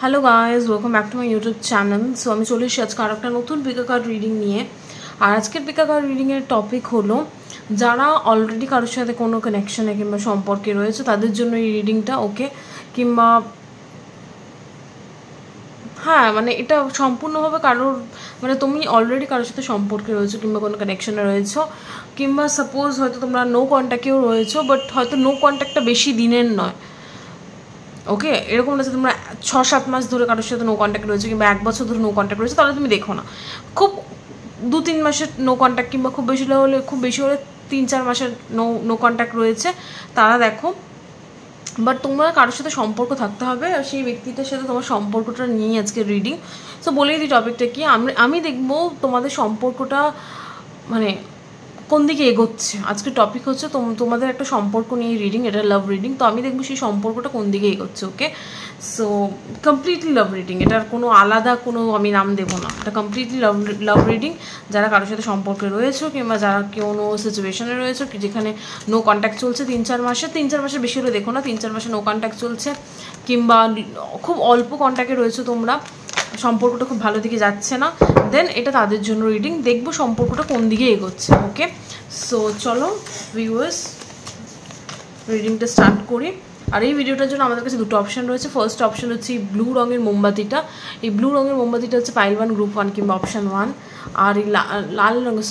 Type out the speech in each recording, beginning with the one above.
Hello guys, welcome back to my YouTube channel. So আমি চলে এসেছি আজকে আর একটা নতুন পিকা কার্ড রিডিং নিয়ে। আর আজকের পিকা কার্ড রিডিংয়ের টপিক হলো যারা অলরেডি কারোর সাথে কোনো কানেকশানে কিংবা সম্পর্কে রয়েছে তাদের জন্য এই রিডিংটা, ওকে? কিংবা হ্যাঁ, মানে এটা সম্পূর্ণভাবে কারোর, মানে তুমি অলরেডি কারোর সাথে সম্পর্কে রয়েছো কিংবা কোনো কানেকশানে রয়েছো, কিংবা সাপোজ হয়তো তোমরা নো কন্ট্যাক্টেও রয়েছো, বাট হয়তো নো কন্ট্যাক্টটা বেশি দিনের নয়, ওকে? এরকম হচ্ছে তোমরা 6-7 মাস ধরে কারোর সাথে নো কন্ট্যাক্ট রয়েছে কিংবা 1 বছর ধরে নো কন্ট্যাক্ট রয়েছে, তাহলে তুমি দেখো না। খুব 2-3 মাসের নো কন্ট্যাক্ট কিংবা খুব বেশি হলে 3-4 মাসের নো কন্ট্যাক্ট রয়েছে, তারা দেখো। বাট তোমরা কারোর সাথে সম্পর্ক থাকতে হবে, আর সেই ব্যক্তিটার সাথে তোমার সম্পর্কটা নিয়েই আজকে রিডিং। সো বলেই দিই টপিকটা কি। আমি দেখবো তোমাদের সম্পর্কটা মানে কোন দিকে এগোচ্ছে। আজকের টপিক হচ্ছে তোমাদের একটা সম্পর্ক নিয়ে রিডিং, এটা লাভ রিডিং। তো আমি দেখবো সেই সম্পর্কটা কোন দিকে এগোচ্ছে, okay? So completely love reading, এটার কোনো আলাদা কোনো আমি নাম দেবো না, এটা কমপ্লিটলি লাভ রিডিং। যারা কারোর সাথে সম্পর্কে রয়েছে কিংবা যারা কোনো সিচুয়েশনে রয়েছে যেখানে নো কন্ট্যাক্ট চলছে 3-4 মাসের বেশি হলে দেখো না, 3-4 মাসে নো কন্ট্যাক্ট চলছে, কিংবা খুব অল্প কন্ট্যাক্টে রয়েছে তোমরা, সম্পর্কটা খুব ভালো দিকে যাচ্ছে না, দেন এটা তাদের জন্য রিডিং। দেখবো সম্পর্কটা কোন দিকে এগোচ্ছে, ওকে? সো চলো ভিউয়ার্স, রিডিংটা স্টার্ট করি। আর এই ভিডিওটার জন্য আমাদের কাছে দুটো অপশান রয়েছে। ফার্স্ট অপশান হচ্ছে এই ব্লু রঙের মোমবাতিটা। এই ব্লু রঙের মোমবাতিটা হচ্ছে পাইল 1 গ্রুপ 1 কিংবা অপশান 1। আর এই লাল রঙের,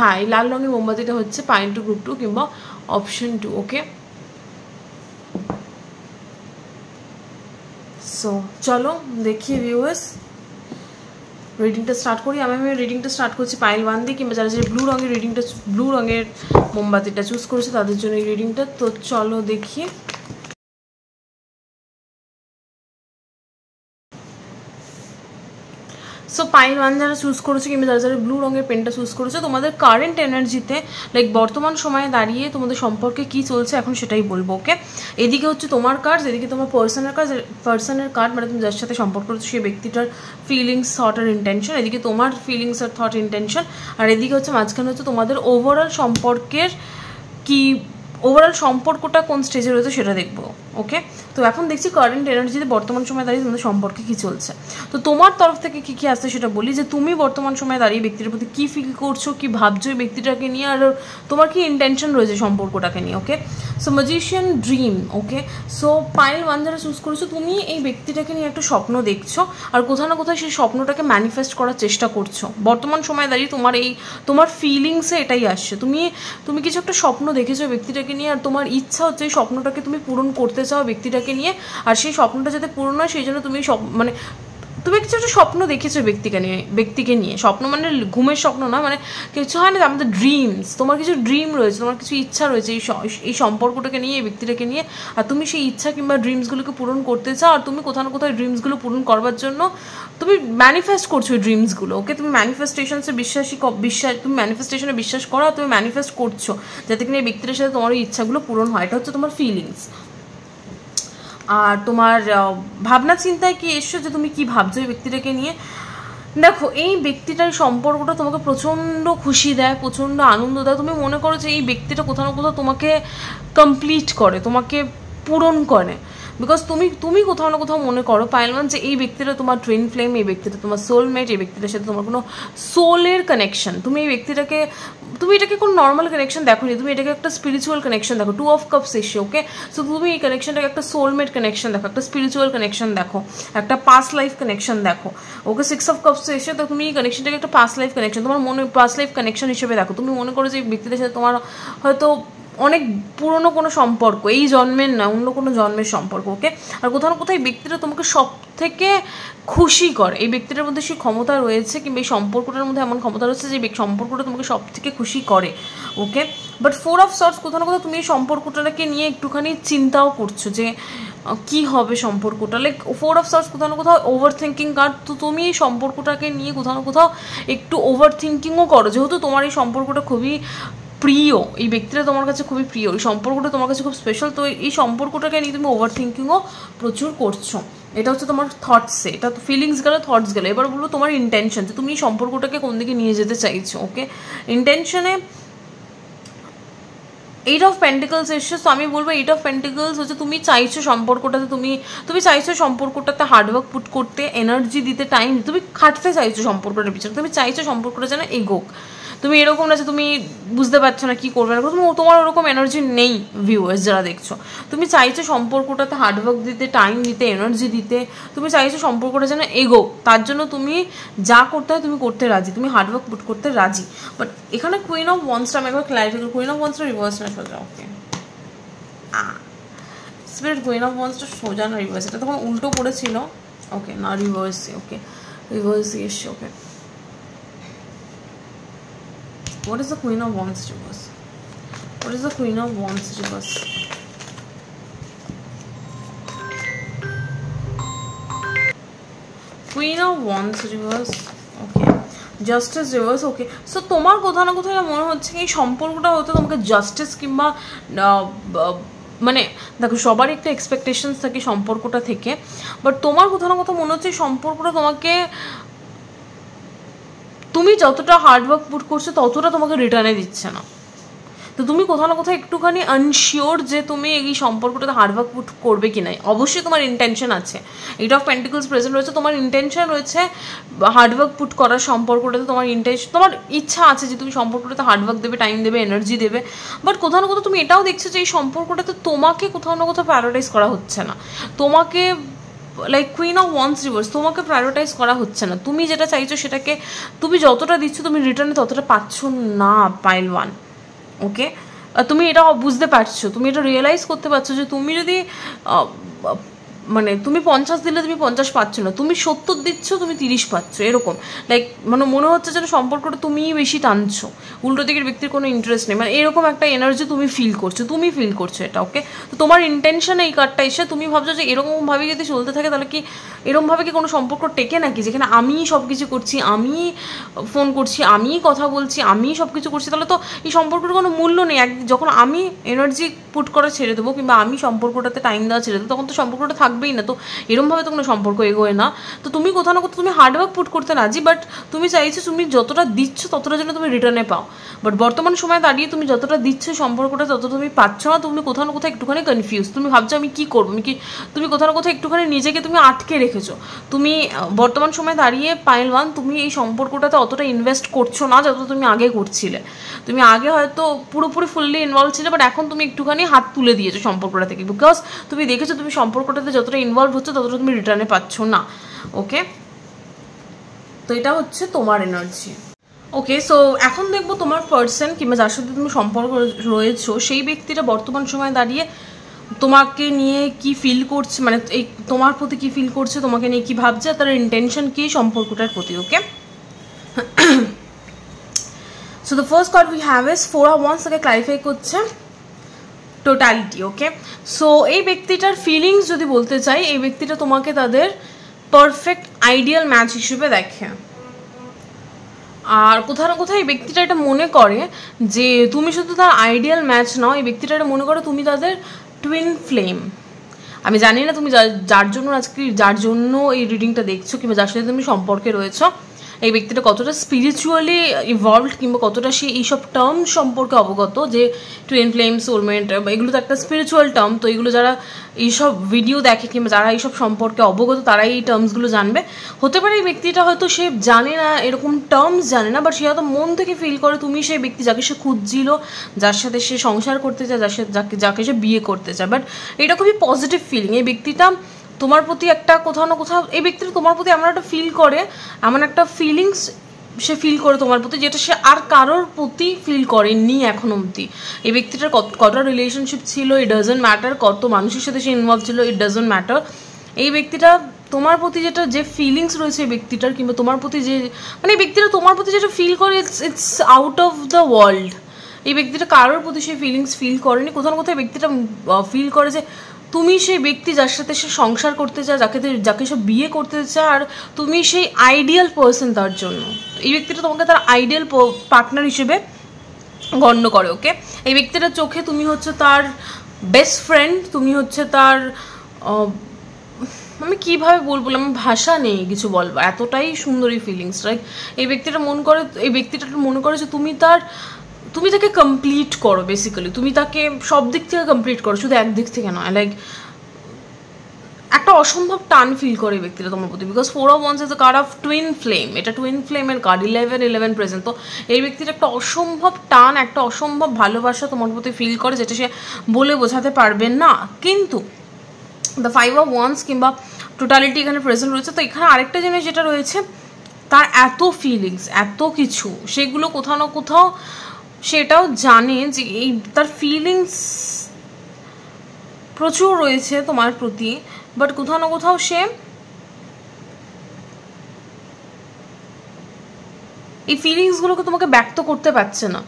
হ্যাঁ, এই লাল রঙের মোমবাতিটা হচ্ছে পাইল 2 গ্রুপ 2 কিংবা অপশান 2, ওকে? সো চলো দেখি ভিউয়ার্স, রিডিংটা স্টার্ট করি। আমি রিডিংটা স্টার্ট করছি পাইল 1 দিয়ে, কিংবা যারা যে ব্লু রঙের মোমবাতিটা চুজ করেছে তাদের জন্য এই রিডিংটা। তো চলো দেখি। সো পাইল 1 যারা চুজ করেছে কিংবা যারা ব্লু রঙের পেনটা চুজ করেছে, তোমাদের কারেন্ট এনার্জিতে লাইক বর্তমান সময়ে দাঁড়িয়ে তোমাদের সম্পর্কে কী চলছে এখন সেটাই বলবো, ওকে? এদিকে হচ্ছে তোমার কার্ড, এদিকে তোমার পার্সনের কার্ড, মানে তুমি যার সাথে সম্পর্ক করছো সেই ব্যক্তিটার ফিলিংস, থট আর ইন্টেনশন। এদিকে তোমার ফিলিংস আর থট ইন্টেনশন, আর এদিকে হচ্ছে মাঝখানে হচ্ছে তোমাদের ওভারঅল সম্পর্কটা কোন স্টেজে রয়েছে সেটা দেখবো, ওকে? তো এখন দেখছি কারেন্ট এনার্জিতে বর্তমান সময় দাঁড়িয়ে তোমাদের সম্পর্কে কী চলছে। তো তোমার তরফ থেকে কী কী আসছে সেটা বলি, যে তুমি বর্তমান সময় দাঁড়িয়ে ব্যক্তিটার প্রতি কী ফিল করছো, কী ভাবছো এই ব্যক্তিটাকে নিয়ে, আর তোমার কী ইন্টেনশন রয়েছে সম্পর্কটাকে নিয়ে, ওকে? সো ম্যাজিশিয়ান ড্রিম, ওকে? সো পাইল 1 যারা চুজ করেছো, তুমি এই ব্যক্তিটাকে নিয়ে একটা স্বপ্ন দেখছো, আর কোথাও না কোথাও সেই স্বপ্নটাকে ম্যানিফেস্ট করার চেষ্টা করছো। বর্তমান সময় দাঁড়িয়ে তোমার ফিলিংসে এটাই আসছে, তুমি কিছু একটা স্বপ্ন দেখেছো ব্যক্তিটাকে নিয়ে, আর তোমার ইচ্ছা হচ্ছে এই স্বপ্নটাকে তুমি পূরণ করতে চাও ব্যক্তিটাকে নিয়ে, আর সেই স্বপ্নটা যাতে পূরণ হয় সেই জন্য তুমি কিছু একটা স্বপ্ন দেখেছো ব্যক্তিকে নিয়ে। স্বপ্ন মানে ঘুমের স্বপ্ন না, মানে কিছু হয় না আমাদের ড্রিমস, তোমার কিছু ড্রিম রয়েছে, তোমার কিছু ইচ্ছা রয়েছে এই সম্পর্কটাকে নিয়ে, এই ব্যক্তিটাকে নিয়ে, আর তুমি সেই ইচ্ছা কিংবা ড্রিমসগুলোকে পূরণ করতে চাও, আর তুমি কোথাও না কোথাও ড্রিমসগুলো পূরণ করবার জন্য তুমি ম্যানিফেস্ট করছো ওই ড্রিমসগুলো, ওকে? তুমি তুমি ম্যানিফেস্টেশনে বিশ্বাস করো, আর তুমি ম্যানিফেস্ট করছো যাতে কিনা এই ব্যক্তিটার সাথে তোমার ওই ইচ্ছাগুলো পূরণ হয়। এটা হচ্ছে তোমার ফিলিংস। আর তোমার ভাবনা চিন্তায় কি এসছো, যে তুমি কি ভাবছো এই ব্যক্তিটাকে নিয়ে। দেখো, এই ব্যক্তিটার সম্পর্কটা তোমাকে প্রচণ্ড খুশি দেয়, প্রচণ্ড আনন্দ দেয়। তুমি মনে করো যে এই ব্যক্তিটা কোথাও না কোথাও তোমাকে কমপ্লিট করে, তোমাকে পূরণ করে, বিকজ তুমি কোথাও না কোথাও মনে করো পাইল 1 যে এই ব্যক্তিটা তোমার টুইন ফ্লেম, এই ব্যক্তিটা তোমার সোলমেট, এই ব্যক্তিটার সাথে তোমার কোনো সোলের কানেকশন। তুমি এটাকে কোনো নর্মাল কানেকশন দেখো নি, তুমি এটাকে একটা স্পিরিচুয়াল কানেকশন দেখো। 2 অফ কাপস এসে, ওকে? সো তুমি এই কানেকশনটাকে একটা সোলমেট কানেকশন দেখো, একটা স্পিরিচুয়াল কানেকশন দেখো, একটা পাস্ট লাইফ কানেকশন দেখো, ওকে? 6 অফ কাপস এসে, তো তুমি এই কানেকশনটাকে একটা পাস্ট লাইফ কানেকশন, তোমার মনে পাস্ট লাইফ কানেকশন হিসেবে দেখো। তুমি মনে করো যে এই ব্যক্তিদের সাথে তোমার হয়তো অনেক পুরনো কোনো সম্পর্ক, এই জন্মের না অন্য কোনো জন্মের সম্পর্ক, ওকে? আর কোথাও না কোথাও এই ব্যক্তিটা তোমাকে সব থেকে খুশি করে, এই ব্যক্তিটার মধ্যে সেই ক্ষমতা রয়েছে, কিংবা এই সম্পর্কটার মধ্যে এমন ক্ষমতা রয়েছে যে সম্পর্কটা তোমাকে সব থেকে খুশি করে, ওকে? বাট 4 অফ সর্টস, কোথাও না কোথাও তুমি এই সম্পর্কটাকে নিয়ে একটুখানি চিন্তাও করছো যে কি হবে সম্পর্কটা। লাইক 4 অফ সর্টস কোথাও না কোথাও ওভার থিঙ্কিং কার্ড। তো তুমি এই সম্পর্কটাকে নিয়ে কোথাও না কোথাও একটু ওভার থিঙ্কিংও করো, যেহেতু তোমার এই সম্পর্কটা খুবই প্রিয়, এই ব্যক্তিটা তোমার কাছে খুবই প্রিয়, এই সম্পর্কটা তোমার কাছে খুব স্পেশাল। তো এই সম্পর্কটাকে নিয়ে তুমি ওভার থিঙ্কিংও প্রচুর করছো। এটা হচ্ছে তোমার থটসে, এটা তো ফিলিংস গেলো, থটস গেলো। এবার বলবো তোমার ইন্টেনশন, যে তুমি এই সম্পর্কটাকে কোন দিকে নিয়ে যেতে চাইছো, ওকে? ইন্টেনশনে এইট অফ পেন্টিকলস এসছে। তো আমি বলবো এইট অফ পেন্টিকলস হচ্ছে তুমি চাইছো সম্পর্কটাতে, তুমি চাইছো সম্পর্কটাতে হার্ডওয়ার্ক পুট করতে, এনার্জি দিতে, টাইম, তুমি খাটতে চাইছো সম্পর্কটার পিছনে, তুমি চাইছো সম্পর্কটা যেন এগোক। তুমি এরকম না যে তুমি বুঝতে পারছো না কী করবে না, তোমার ওরকম এনার্জি নেই ভিউয়ার্স যারা দেখছো। তুমি চাইছো সম্পর্কটাতে হার্ডওয়ার্ক দিতে, টাইম দিতে, এনার্জি দিতে, তুমি চাইছো সম্পর্কটা যেন এগোক, তার জন্য তুমি যা করতে হয় তুমি করতে রাজি, তুমি হার্ডওয়ার্ক পুট করতে রাজি। বাট এখানে কুইন অফ ওয়ান্সটা আমি একবার ক্লারিফাই করি, কুইন অফ ওয়ান্সটা রিভার্স না সোজা, ওকে স্পিরিট কুইন অফ ওয়ান্সটা সোজা না রিভার্স, এটা তখন উল্টো পড়েছিল, ওকে না রিভার্সে, ওকে রিভার্সে এসছে, ওকে। What is the Queen of Wands reverse? What is the Queen of Wands reverse? Queen of Wands reverse, okay. Justice reverse, okay. So তোমার কোথাও না কোথাও মনে হচ্ছে এই সম্পর্কটা হয়তো তোমাকে জাস্টিস কিংবা মানে দেখো সবারই একটা এক্সপেকটেশনস থাকে সম্পর্কটা থেকে, বাট তোমার কোথাও না কোথাও মনে হচ্ছে এই সম্পর্কটা তোমাকে, তুমি যতটা হার্ডওয়ার্ক পুট করছো ততটা তোমাকে রিটার্নে দিচ্ছে না। তো তুমি কোথাও না কোথাও একটুখানি আনশিওর যে তুমি এই সম্পর্কটাতে হার্ডওয়ার্ক পুট করবে কি নাই। অবশ্যই তোমার ইন্টেনশন আছে, এইট অফ পেন্টিকলস প্রেজেন্ট রয়েছে, তোমার ইন্টেনশন রয়েছে হার্ডওয়ার্ক পুট করার সম্পর্কটাতে, তোমার ইন্টেনশন, তোমার ইচ্ছা আছে যে তুমি সম্পর্কটাতে হার্ডওয়ার্ক দেবে, টাইম দেবে, এনার্জি দেবে। বাট কোথাও না কোথাও তুমি এটাও দেখছো যে এই সম্পর্কটাতে তোমাকে কোথাও না কোথাও প্যারাডাইজ করা হচ্ছে না, তোমাকে like queen of wands reversed, তোমাকে প্রায়োরিটাইজ করা হচ্ছে না। তুমি যেটা চাইছো সেটাকে তুমি যতটা দিচ্ছ তুমি রিটার্নে ততটা পাচ্ছ না, পাইল ওয়ান, ওকে। তুমি এটা বুঝতে পারছো, তুমি এটা রিয়েলাইজ করতে পারছো যে তুমি যদি মানে তুমি 50 দিলে তুমি 50 পাচ্ছ না, তুমি 70 দিচ্ছ তুমি 30 পাচ্ছ, এরকম লাইক মানে মনে হচ্ছে যেন সম্পর্কটা তুমিই বেশি টানছো, উল্টো দিকের ব্যক্তির কোনো ইন্টারেস্ট নেই, মানে এরকম একটা এনার্জি তুমি ফিল করছো এটা, ওকে। তো তোমার ইন্টেনশন এই কার্ডটা এসে তুমি ভাবছো যে এরকমভাবে যদি চলতে থাকে তাহলে কি এরকমভাবে কি কোনো সম্পর্ক টেকে নাকি, যেখানে আমি সব কিছু করছি, আমি ফোন করছি, আমি কথা বলছি, আমি সব কিছু করছি, তাহলে তো এই সম্পর্কটার কোনো মূল্য নেই। যখন আমি এনার্জি পুট করা ছেড়ে দেবো কিংবা আমি সম্পর্কটাতে টাইম দেওয়া ছেড়ে দেবো তখন তো সম্পর্কটা থাকবেই না, তো এরকমভাবে তো কোনো সম্পর্ক এগোয় না। তো তুমি কোথাও না কোথাও তুমি হার্ডওয়ার্ক পুট করতে রাজি, বাট তুমি চাইছো তুমি যতটা দিচ্ছ ততটা যেন তুমি রিটার্নে পাও। বাট বর্তমান সময় দাঁড়িয়ে তুমি যতটা দিচ্ছ সম্পর্কটা তত তুমি পাচ্ছ না, তুমি কোথাও না কোথাও একটুখানি কনফিউজ, তুমি ভাবছো আমি কী করবো, তুমি কোথাও না কোথাও একটুখানি নিজেকে তুমি আটকে রেখেছো। তুমি বর্তমান সময় দাঁড়িয়ে পাইল ওয়ান তুমি এই সম্পর্কটাতে অতটা ইনভেস্ট করছো না যত তুমি আগে করছিলে। তুমি আগে হয়তো পুরোপুরি ফুললি ইনভলভ ছিলে, বাট এখন তুমি একটুখানি হাত তুলে দিয়েছো সম্পর্কটা থেকে, বিকজ তুমি দেখেছো তুমি সম্পর্কটাতে যতটা ইনভলভ হচ্ছে ততটা তুমি রিটার্নে পাচ্ছ না, ওকে। তো এটা হচ্ছে তোমার এনার্জি, ওকে। সো এখন দেখবো তোমার পার্সন কিংবা যার সাথে তুমি সম্পর্ক রয়েছো সেই ব্যক্তিটা বর্তমান সময় দাঁড়িয়ে তোমাকে নিয়ে কি ফিল করছে, মানে এই তোমার প্রতি কি ফিল করছে, তোমাকে নিয়ে কি ভাবছে, তার ইন্টেনশন কি সম্পর্কটার প্রতি, okay. So the first card we have is 4 of Wands, তাকে ক্লারিফাই করছে টোটালিটি, ওকে। সো এই ব্যক্তিটার ফিলিংস যদি বলতে চাই, এই ব্যক্তিটা তোমাকে তাদের পারফেক্ট আইডিয়াল ম্যাচ হিসেবে দেখে, আর কোথাও না কোথাও এই ব্যক্তিটা এটা মনে করে যে তুমি শুধু তার আইডিয়াল ম্যাচ নাও, এই ব্যক্তিটা এটা মনে করে তুমি তাদের টুইন ফ্লেম। আমি জানি না তুমি যার জন্য এই রিডিংটা দেখছো কিংবা যার সাথে তুমি সম্পর্কে রয়েছো এই ব্যক্তিটা কতটা স্পিরিচুয়ালি ইভলভড কিংবা কতটা সে এইসব টার্ম সম্পর্কে অবগত, যে টুইন ফ্লেম, সোলমেট, এগুলো তো একটা স্পিরিচুয়াল টার্ম। তো এগুলো যারা এইসব ভিডিও দেখে কিংবা যারা এইসব সম্পর্কে অবগত তারাই এই টার্মসগুলো জানবে। হতে পারে এই ব্যক্তিটা হয়তো সে জানে না, এরকম টার্মস জানে না, বাট সে হয়তো মন থেকে ফিল করে তুমি সেই ব্যক্তি যাকে সে খুঁজছিল, যার সাথে সে সংসার করতে চায়, যাকে সে বিয়ে করতে চায়। বাট এটা খুবই পজিটিভ ফিলিং, এই ব্যক্তিটা তোমার প্রতি একটা কোথাও না কোথাও এই ব্যক্তিটা তোমার প্রতি এমন একটা ফিল করে, এমন একটা ফিলিংস সে ফিল করে তোমার প্রতি যেটা সে আর কারোর প্রতি ফিল করেনি এখন অবধি। এই ব্যক্তিটার কতটা রিলেশনশিপ ছিল ইট ডাজন্ট ম্যাটার, কত মানুষের সাথে সে ইনভলভ ছিল ইট ডাজন্ট ম্যাটার। এই ব্যক্তিটা তোমার প্রতি যে ফিলিংস রয়েছে এই ব্যক্তিটার কিংবা তোমার প্রতি যে মানে এই ব্যক্তিটা তোমার প্রতি যেটা ফিল করে it's out of the world. এই ব্যক্তিটা কারোর প্রতি সেই ফিলিংস ফিল করেনি, কোথাও না কোথাও ব্যক্তিটা ফিল করে যে তুমি সেই ব্যক্তি যার সাথে সে সংসার করতে চায়, যাকে সে বিয়ে করতে চায়, আর তুমি সেই আইডিয়াল পার্সন তার জন্য। এই ব্যক্তিটা তোমাকে তার আইডিয়াল পার্টনার হিসেবে গণ্য করে, ওকে। এই ব্যক্তিটার চোখে তুমি হচ্ছে তার বেস্ট ফ্রেন্ড, তুমি হচ্ছে তার আমি কীভাবে বলবো, আমার ভাষা নেই কিছু বলবো, এতটাই সুন্দর এই ফিলিংস। লাইক এই ব্যক্তিটা মনে করে যে তুমি তার তুমি তাকে কমপ্লিট করো, বেসিক্যালি তুমি তাকে সব দিক থেকে কমপ্লিট করো, শুধু একদিক থেকে নয়। লাইক একটা অসম্ভব টান ফিল করে এই ব্যক্তিটা তোমার প্রতি, because 4 of Wands is a card of twin flame, এটা টুইন ফ্লেমের কার্ড, 11 প্রেজেন্ট। তো এই ব্যক্তির একটা অসম্ভব টান, একটা অসম্ভব ভালোবাসা তোমার প্রতি ফিল করে, যেটা সে বলে বোঝাতে পারবে না। কিন্তু দ্য 5 of Wands কিংবা টোটালিটি এখানে প্রেজেন্ট রয়েছে। তো এখানে আরেকটা জিনিস যেটা রয়েছে, তার এত ফিলিংস, এত কিছু, সেগুলো কোথাও না কোথাও সেটাও জানে যে এই তার ফিলিংস প্রচুর রয়েছে তোমার প্রতি, বাট কোথাও না কোথাও সে এই ফিলিংসগুলোকে তোমাকে ব্যক্ত করতে পারছে না,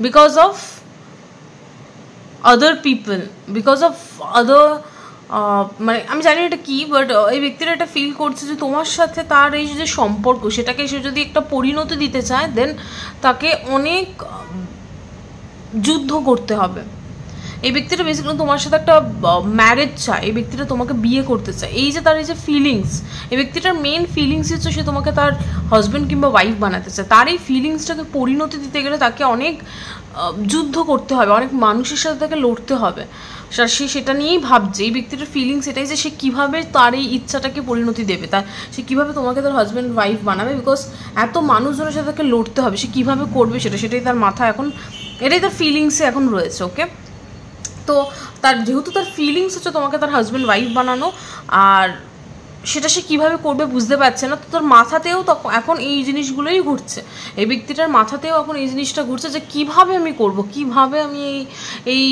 because of other people, because of other, মানে আমি জানি এটা কি, বাট এই ব্যক্তিরা এটা ফিল করছে যে তোমার সাথে তার এই যে সম্পর্ক, সেটাকে সে যদি একটা পরিণতি দিতে চায়, দেন তাকে অনেক যুদ্ধ করতে হবে। এই ব্যক্তিটা বেসিক্যালি তোমার সাথে একটা ম্যারেজ চায়, এই ব্যক্তিটা তোমাকে বিয়ে করতে চায়। এই যে তার এই যে ফিলিংস, এই ব্যক্তিটার মেন ফিলিংস হচ্ছে সে তোমাকে তার হাজব্যান্ড কিংবা ওয়াইফ বানাতে চায়। তার এই ফিলিংসটাকে পরিণতি দিতে গেলে তাকে অনেক যুদ্ধ করতে হবে, অনেক মানুষের সাথে তাকে লড়তে হবে। সে সেটা নিয়েই ভাবছে, এই ব্যক্তিটার ফিলিংস এটাই যে সে কীভাবে তার এই ইচ্ছাটাকে পরিণতি দেবে, তার সে কীভাবে তোমাকে তার হাজব্যান্ড ওয়াইফ বানাবে, বিকজ এত মানুষজনের সাথে তাকে লড়তে হবে, সে কীভাবে করবে সেটাই তার মাথা এখন, এটাই তার ফিলিংসে এখন রয়েছে। ওকে, তো তার যেহেতু তার ফিলিংস হচ্ছে তোমাকে তার হাজব্যান্ড ওয়াইফ বানানো, আর সেটা সে কীভাবে করবে বুঝতে পারছে না। তো তার মাথাতেও তখন এখন এই জিনিসগুলোই ঘুরছে, এই ব্যক্তিটার মাথাতেও এখন এই জিনিসটা ঘুরছে যে কীভাবে আমি করব, কীভাবে আমি এই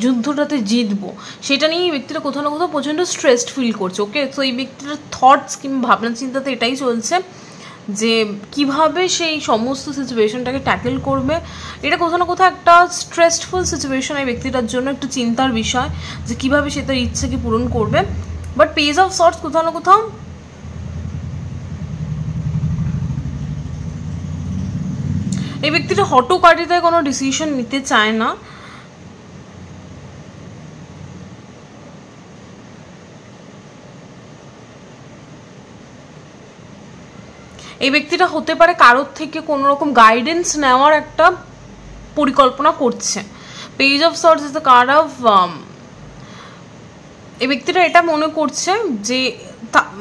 যুদ্ধটাতে জিতবো, সেটা নিয়ে এই ব্যক্তিটা কোথাও না কোথাও প্রচণ্ড স্ট্রেসড ফিল করছে। ওকে, তো এই ব্যক্তিটার থটস কিংবা ভাবনা চিন্তাতে এটাই চলছে যে কিভাবে সেই সমস্ত সিচুয়েশনটাকে ট্যাকেল করবে। এটা কোথাও না কোথাও একটা স্ট্রেসফুল সিচুয়েশন এই ব্যক্তিটার জন্য, একটু চিন্তার বিষয় যে কিভাবে সে তার ইচ্ছাকে পূরণ করবে। বাট পেজ অফ সর্টস কোথাও না কোথাও এই ব্যক্তিটা হঠকারিতায় কোনো ডিসিশন নিতে চায় না। এই ব্যক্তিটা হতে পারে কারোর থেকে কোনো রকম গাইডেন্স নেওয়ার একটা পরিকল্পনা করছে। Page of swords is the card of, এই ব্যক্তিটা এটা মনে করছে যে,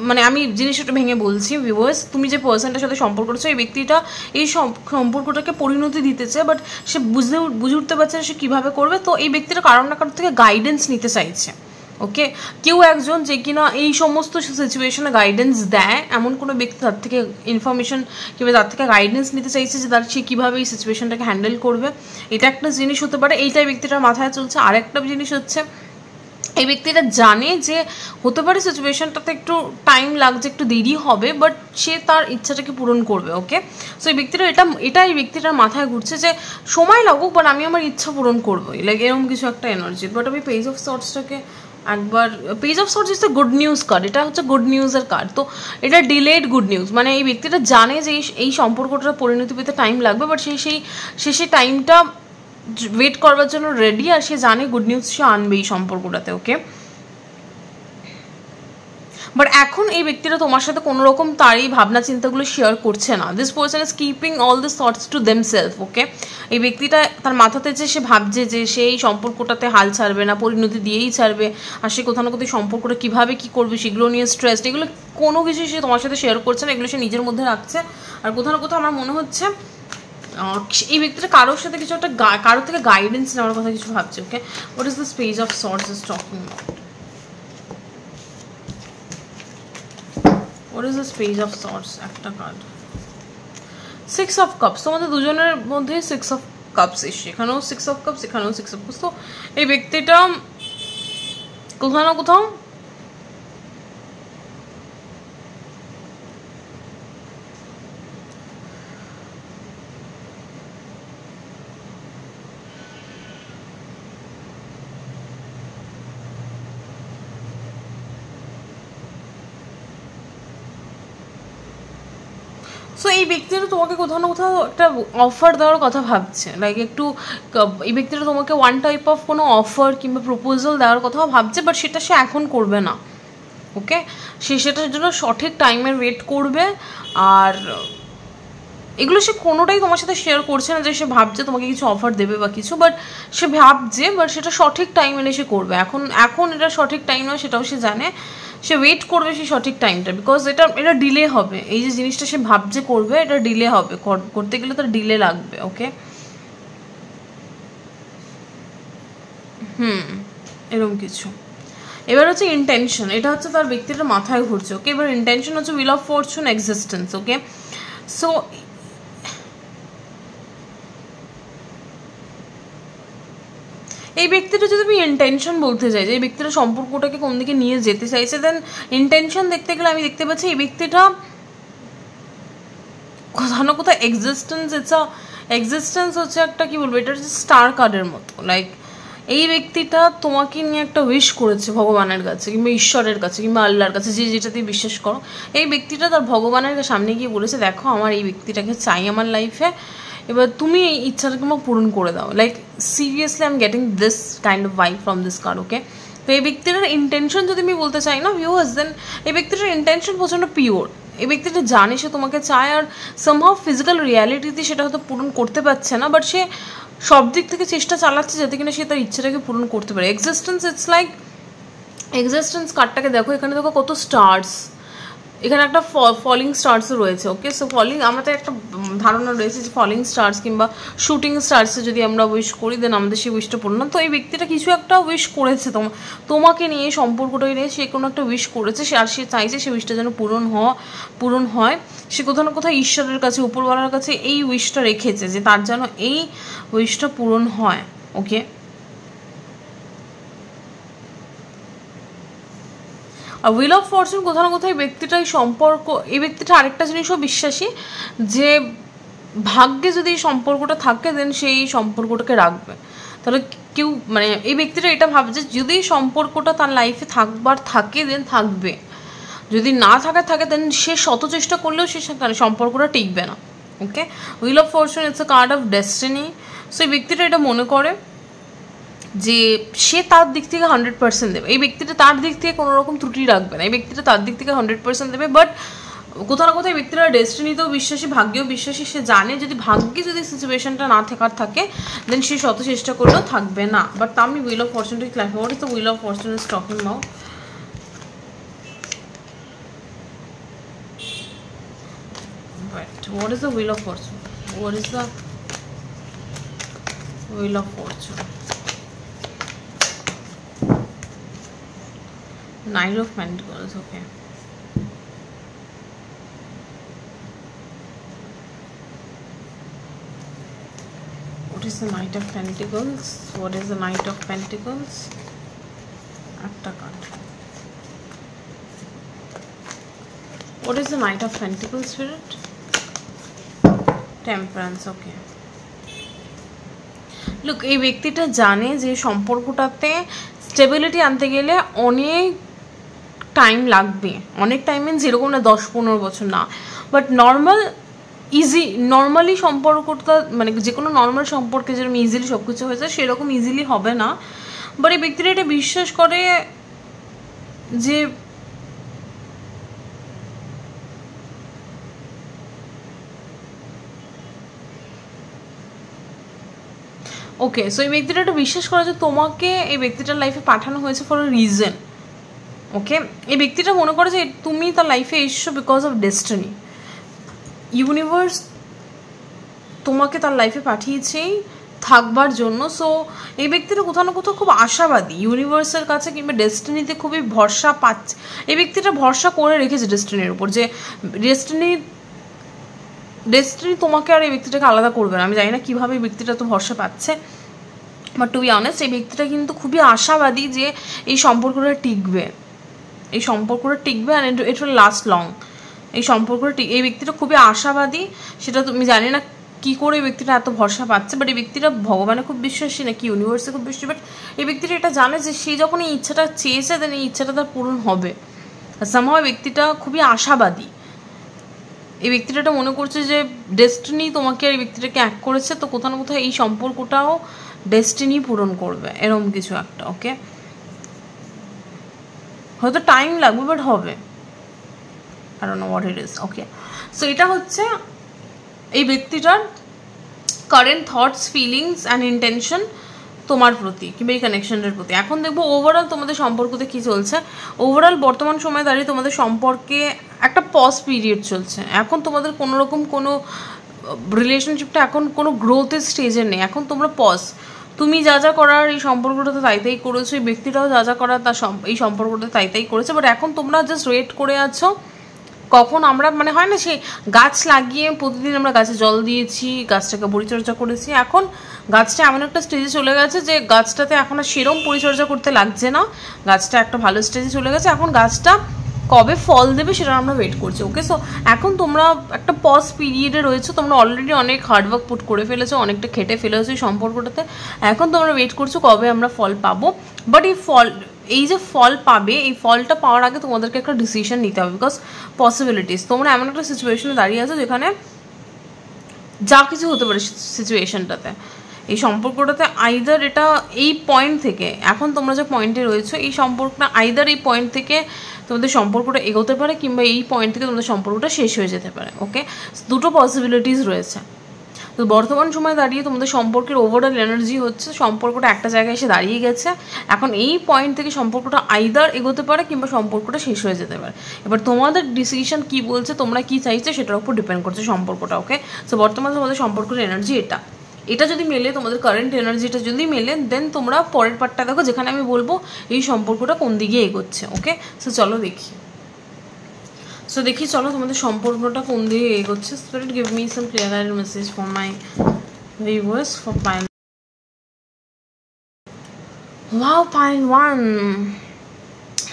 মানে আমি জিনিসটা ভেঙে বলছি ভিউয়ার্স, তুমি যে পার্সনটার সাথে সম্পর্ক করছো, এই ব্যক্তিটা এই সম্পর্কটাকে পরিণতি দিতে চায়, বাট সে বুঝে উঠতে পারছে না সে কীভাবে করবে। তো এই ব্যক্তিটা কারোর না কারোর থেকে গাইডেন্স নিতে চাইছে। ওকে, কেউ একজন যে কিনা এই সমস্ত সিচুয়েশনে গাইডেন্স দেয়, এমন কোনো ব্যক্তি তার থেকে ইনফরমেশন কিংবা তার থেকে গাইডেন্স নিতে চাইছে যে তার সে কীভাবে এই সিচুয়েশনটাকে হ্যান্ডেল করবে। এটা একটা জিনিস হতে পারে, এইটাই ব্যক্তিটার মাথায় চলছে। আরেকটা জিনিস হচ্ছে, এই ব্যক্তিটা জানে যে হতে পারে সিচুয়েশনটাতে একটু টাইম লাগছে, একটু দেরি হবে, বাট সে তার ইচ্ছাটাকে পূরণ করবে। ওকে, সো এই ব্যক্তিটা এটা এই ব্যক্তিটার মাথায় ঘুরছে যে সময় লাগুক, বাট আমি আমার ইচ্ছা পূরণ করবোই, লাইক এরকম কিছু একটা এনার্জি। বাট আমি পেজ অফ সর্টসটাকে একবার, page of swords is the good news card, এটা হচ্ছে গুড নিউজের কার্ড। তো এটা ডিলেড গুড নিউজ, মানে এই ব্যক্তিটা জানে যে এই সম্পর্কটার পরিণতি পেতে টাইম লাগবে, বাট সেই টাইমটা ওয়েট করবার জন্য রেডি, আর সে জানে গুড নিউজ সে আনবে এই সম্পর্কটাতে। ওকে, বাট এখন এই ব্যক্তিটা তোমার সাথে কোনো রকম তার এই ভাবনা চিন্তাগুলো শেয়ার করছে না। This person is keeping all this thoughts to themselves. Okay, এই ব্যক্তিটা তার মাথাতে যে সে ভাবছে যে সে এই সম্পর্কটাতে হাল ছাড়বে না, পরিণতি দিয়েই ছাড়বে, আর সে কোথাও না কোথাও সম্পর্কটা কীভাবে কী করবে সেগুলো নিয়ে স্ট্রেসড, এগুলো কোনো কিছু সে তোমার সাথে শেয়ার করছে না, এগুলো সে নিজের মধ্যে রাখছে। আর কোথাও না কোথাও আমার মনে হচ্ছে এই ব্যক্তিটা কারোর সাথে কিছু একটা, কারোর থেকে গাইডেন্স নেওয়ার কথা কিছু ভাবছে। Okay, what is this page of swords is talking about? What is this page of swords? একটা কার্ড, 6 of cups, তোমাদের দুজনের মধ্যে 6 of cups এসে, এখানেও 6 of cups, এখানেও 6 of cups। তো এই ব্যক্তিটা কোথাও না কোথাও সো এই ব্যক্তিটা তোমাকে কোথাও না কোথাও একটা অফার দেওয়ার কথা ভাবছে, লাইক একটু এই ব্যক্তিটা তোমাকে ওয়ান টাইপ অফ কোনো অফার কিংবা প্রপোজাল দেওয়ার কথাও ভাবছে, বাট সেটা সে এখন করবে না। ওকে, সে সেটার জন্য সঠিক টাইমের ওয়েট করবে, আর এগুলো সে কোনোটাই তোমার সাথে শেয়ার করছে না যে সে ভাবছে তোমাকে কিছু অফার দেবে বা কিছু, বাট সে ভাবছে, বাট সেটা সঠিক টাইম এনে সে করবে। এখন এটা সঠিক টাইম নয়, সেটাও সে জানে। সে ওয়েট করবে সেই সঠিক টাইমটা, বিকজ এটা ডিলে হবে। এই যে জিনিসটা সে ভাবছে করবে, এটা ডিলে হবে, করতে গেলে তার ডিলে লাগবে। ওকে, এরকম কিছু। এবার হচ্ছে ইন্টেনশন, এটা হচ্ছে তার ব্যক্তিটা মাথায় ঘুরছে। ওকে, এবার ইন্টেনশন হচ্ছে wheel of Fortune, existence. Okay, so এই ব্যক্তিটা যদি আমি ইন্টেনশন বলতে চাই যে এই ব্যক্তিটা সম্পর্কটাকে কোন দিকে নিয়ে যেতে চাইছে, দেন ইন্টেনশন দেখতে গেলে আমি দেখতে পাচ্ছি এই ব্যক্তিটা কোথাও না কোথাও এক্সিস্টেন্স হচ্ছে একটা, কি বলবো, এটা হচ্ছে স্টার কার্ডের মতো। লাইক এই ব্যক্তিটা তোমাকে নিয়ে একটা উইশ করেছে ভগবানের কাছে কিংবা ঈশ্বরের কাছে কিংবা আল্লাহর কাছে, যে যেটাতে বিশ্বাস করো। এই ব্যক্তিটা তার ভগবানের সামনে গিয়ে বলেছে, দেখো আমার এই ব্যক্তিটাকে চাই আমার লাইফে, এবার তুমি এই ইচ্ছাটাকে আমার পূরণ করে দাও। Like seriously I am getting this kind of vibe from this card. Okay, তো এই ব্যক্তিটার ইন্টেনশন যদি আমি বলতে চাই না ভিউয়ার্স, দেন এই ব্যক্তিটার ইন্টেনশন প্রচণ্ড পিওর। এই ব্যক্তিটা জানে সে তোমাকে চায়, আর সামহাউ ফিজিক্যাল রিয়ালিটিতে সেটা হয়তো পূরণ করতে পারছে না, বাট সে সব দিক থেকে চেষ্টা চালাচ্ছে যাতে কিনা সে তার ইচ্ছাটাকে পূরণ করতে পারে। এক্সিস্টেন্স, ইটস লাইক এক্সিস্টেন্স কার্ডটাকে দেখো, এখানে দেখো কত স্টার্স, এখানে একটা ফলিং স্টার্সও রয়েছে। ওকে, সো ফলিং, আমাদের একটা ধারণা রয়েছে যে ফলিং স্টার্স কিংবা শুটিং স্টার্সে যদি আমরা উইশ করি দেন আমাদের সেই উইশটা পূর্ণ। তো এই ব্যক্তিটা কিছু একটা উইশ করেছে তোমাকে নিয়ে, সম্পর্কটাকে নিয়ে সে কোনো একটা উইশ করেছে, আর সে চাইছে সেই উইশটা যেন পূরণ হয়। সে কোথাও না কোথাও ঈশ্বরের কাছে, উপরওয়ালার কাছে এই উইশটা রেখেছে যে তার যেন এই উইশটা পূরণ হয়। ওকে, আর হুইল অফ ফরচুন কোথাও না কোথাও এই ব্যক্তিটা এই ব্যক্তিটা আরেকটা জিনিসও বিশ্বাসী যে ভাগ্যে যদি এই সম্পর্কটা থাকে দেন সেই সম্পর্কটাকে রাখবে। তাহলে কেউ মানে এই ব্যক্তিটা এটা ভাবছে যদি সম্পর্কটা তার লাইফে থাকে দেন থাকবে, যদি না থাকে দেন সে শত চেষ্টা করলেও সে সম্পর্কটা টিকবে না। Okay, wheel of fortune it's a card of destiny. So এই ব্যক্তিটা এটা মনে করে যে সে তার দিক থেকে 100% দেবে। এই ব্যক্তিটা তার দিক থেকে কোনো রকম ত্রুটি রাখবে না, এই ব্যক্তিটা তার দিক থেকে 100% দেবে। বাট কোথাও না কোথাও এই ব্যক্তিরা ডেস্টিনিতেও বিশ্বাসী, ভাগ্যেও বিশ্বাসী। সে জানে ভাগ্যে যদি সিচুয়েশনটা না থাকে দেন সে শত চেষ্টা করলেও থাকবে না। বাট আমি হুইল অফ ফরচুনটা clarify, what is the wheel of fortune is talking about? What is the wheel of fortune? What is the wheel of fortune? Knight of Pentacles. Okay, what is the Knight of Pentacles? What is the Knight of Pentacles? একটা card. What is the Knight of Pentacles, Spirit? Temperance. Okay, look এই ব্যক্তিটা জানে যে সম্পর্কটাতে stability আনতে গেলে অনেক time লাগবে। অনেক টাইম মিনস এরকম না 10-15 বছর না, বাট নর্মালি সম্পর্কটা মানে যে কোনো নর্মাল সম্পর্কে যেরকম ইজিলি সব কিছু হয়েছে সেরকম ইজিলি হবে না। বাট এই ব্যক্তিটা এটা বিশ্বাস করে যে ওকে, সো এই ব্যক্তিটা একটা বিশ্বাস করে যে তোমাকে এই ব্যক্তিটার লাইফে পাঠানো হয়েছে ফর আ রিজন। ওকে, এই ব্যক্তিটা মনে করে যে তুমি তার লাইফে এসছো বিকজ অফ ডেস্টিনি। ইউনিভার্স তোমাকে তার লাইফে পাঠিয়েছেই থাকবার জন্য। সো এই ব্যক্তিটা কোথাও না কোথাও খুব আশাবাদী ইউনিভার্সের কাছে কিংবা ডেস্টিনিতে খুবই ভরসা পাচ্ছে। এই ব্যক্তিটা ভরসা করে রেখেছে ডেস্টিনির উপর যে ডেস্টিনি তোমাকে আর এই ব্যক্তিটাকে আলাদা করবে না। আমি জানি না কীভাবে এই ব্যক্তিটা তো ভরসা পাচ্ছে, বাট টু বি অনেস্ট এই ব্যক্তিটা কিন্তু খুবই আশাবাদী যে এই সম্পর্কটা টিকবে and it will last long. এই ব্যক্তিটা খুবই আশাবাদী, সেটা তুমি জানি না কী করে এই ব্যক্তিটা এত ভরসা পাচ্ছে। বাট এই ব্যক্তিটা ভগবানে খুব বিশ্বাসী নাকি ইউনিভার্সে খুব বিশ্বাসী, বাট এই ব্যক্তিটা এটা জানে যে সে যখন এই ইচ্ছাটা চেয়েছে দেন এই ইচ্ছাটা তার পূরণ হবে। সামহাউ এই ব্যক্তিটা খুবই আশাবাদী। এই ব্যক্তিটা মনে করছে যে ডেস্টিনি তোমাকে আর এই ব্যক্তিটাকে এক করেছে, তো কোথাও না কোথাও এই সম্পর্কটাও ডেস্টিনি পূরণ করবে, এরকম কিছু একটা। ওকে, হয়তো টাইম লাগবে বাট হবে, I don't know what it is. Okay, so এটা হচ্ছে এই ব্যক্তিটার current thoughts, feelings and intention তোমার প্রতি কিংবা এই কানেকশনের প্রতি। এখন দেখবো ওভারঅল তোমাদের সম্পর্কতে কী চলছে। ওভারঅল বর্তমান সময় দাঁড়িয়ে তোমাদের সম্পর্কে একটা পজ পিরিয়ড চলছে। এখন তোমাদের কোনো রকম কোনো রিলেশনশিপটা এখন কোনো গ্রোথের স্টেজে নেই, এখন তোমরা পজ। তুমি যা যা করার এই সম্পর্কটাতে তাই করেছো, এই ব্যক্তিটাও যা যা করার তার এই সম্পর্কটাতে তাই করেছে। বাট এখন তোমরা জাস্ট ওয়েট করে আছো কখন আমরা, মানে হয় না সেই গাছ লাগিয়ে প্রতিদিন আমরা গাছে জল দিয়েছি, গাছটাকে পরিচর্যা করেছি, এখন গাছটা এমন একটা স্টেজে চলে গেছে যে গাছটাতে এখন আর সেরম পরিচর্যা করতে লাগছে না, গাছটা একটা ভালো স্টেজে চলে গেছে। এখন গাছটা কবে ফল দেবে সেটা আমরা ওয়েট করছি। ওকে, সো এখন তোমরা একটা পজ পিরিয়ডে রয়েছো, তোমরা অলরেডি অনেক হার্ডওয়ার্ক পুট করে ফেলেছো, অনেকটা খেটে ফেলেছো এই সম্পর্কটাতে। এখন তোমরা ওয়েট করছো কবে আমরা ফল পাবো। বাট এই যে ফল পাবে, এই ফলটা পাওয়ার আগে তোমাদেরকে একটা ডিসিশন নিতে হবে, বিকজ পসিবিলিটিস, তোমরা এমন একটা সিচুয়েশনে দাঁড়িয়ে আছো যেখানে যা কিছু হতে পারে সিচুয়েশনটাতে। এই সম্পর্কটাতে আইদার এটা এই পয়েন্ট থেকে, এখন তোমরা যে পয়েন্টে রয়েছো এই সম্পর্কটা আইদার এই পয়েন্ট থেকে তোমাদের সম্পর্কটা এগোতে পারে কিংবা এই পয়েন্ট থেকে তোমাদের সম্পর্কটা শেষ হয়ে যেতে পারে। ওকে, দুটো পসিবিলিটিস রয়েছে। তো বর্তমান সময় দাঁড়িয়ে তোমাদের সম্পর্কের ওভারঅল এনার্জি হচ্ছে সম্পর্কটা একটা জায়গায় এসে দাঁড়িয়ে গেছে। এখন এই পয়েন্ট থেকে সম্পর্কটা আইদার এগোতে পারে কিংবা সম্পর্কটা শেষ হয়ে যেতে পারে। এবার তোমাদের ডিসিশন কি বলছে, তোমরা কি চাইছো সেটার উপর ডিপেন্ড করছে সম্পর্কটা। ওকে, সো বর্তমানে তোমাদের সম্পর্কের এনার্জি এটা যদি মেলে, তোমাদের কারেন্ট এনার্জিটা যদি মেলে, দেন তোমরা পরের পার্টটা দেখো যেখানে আমি বলবো এই সম্পর্কটা কোন দিকে এগোচ্ছে। ওকে, সো চলো দেখি চলো তোমাদের সম্পর্কটা কোন দিকে এগোচ্ছে। Spirit give me some clear message for my viewers for pile. Wow, pile 1,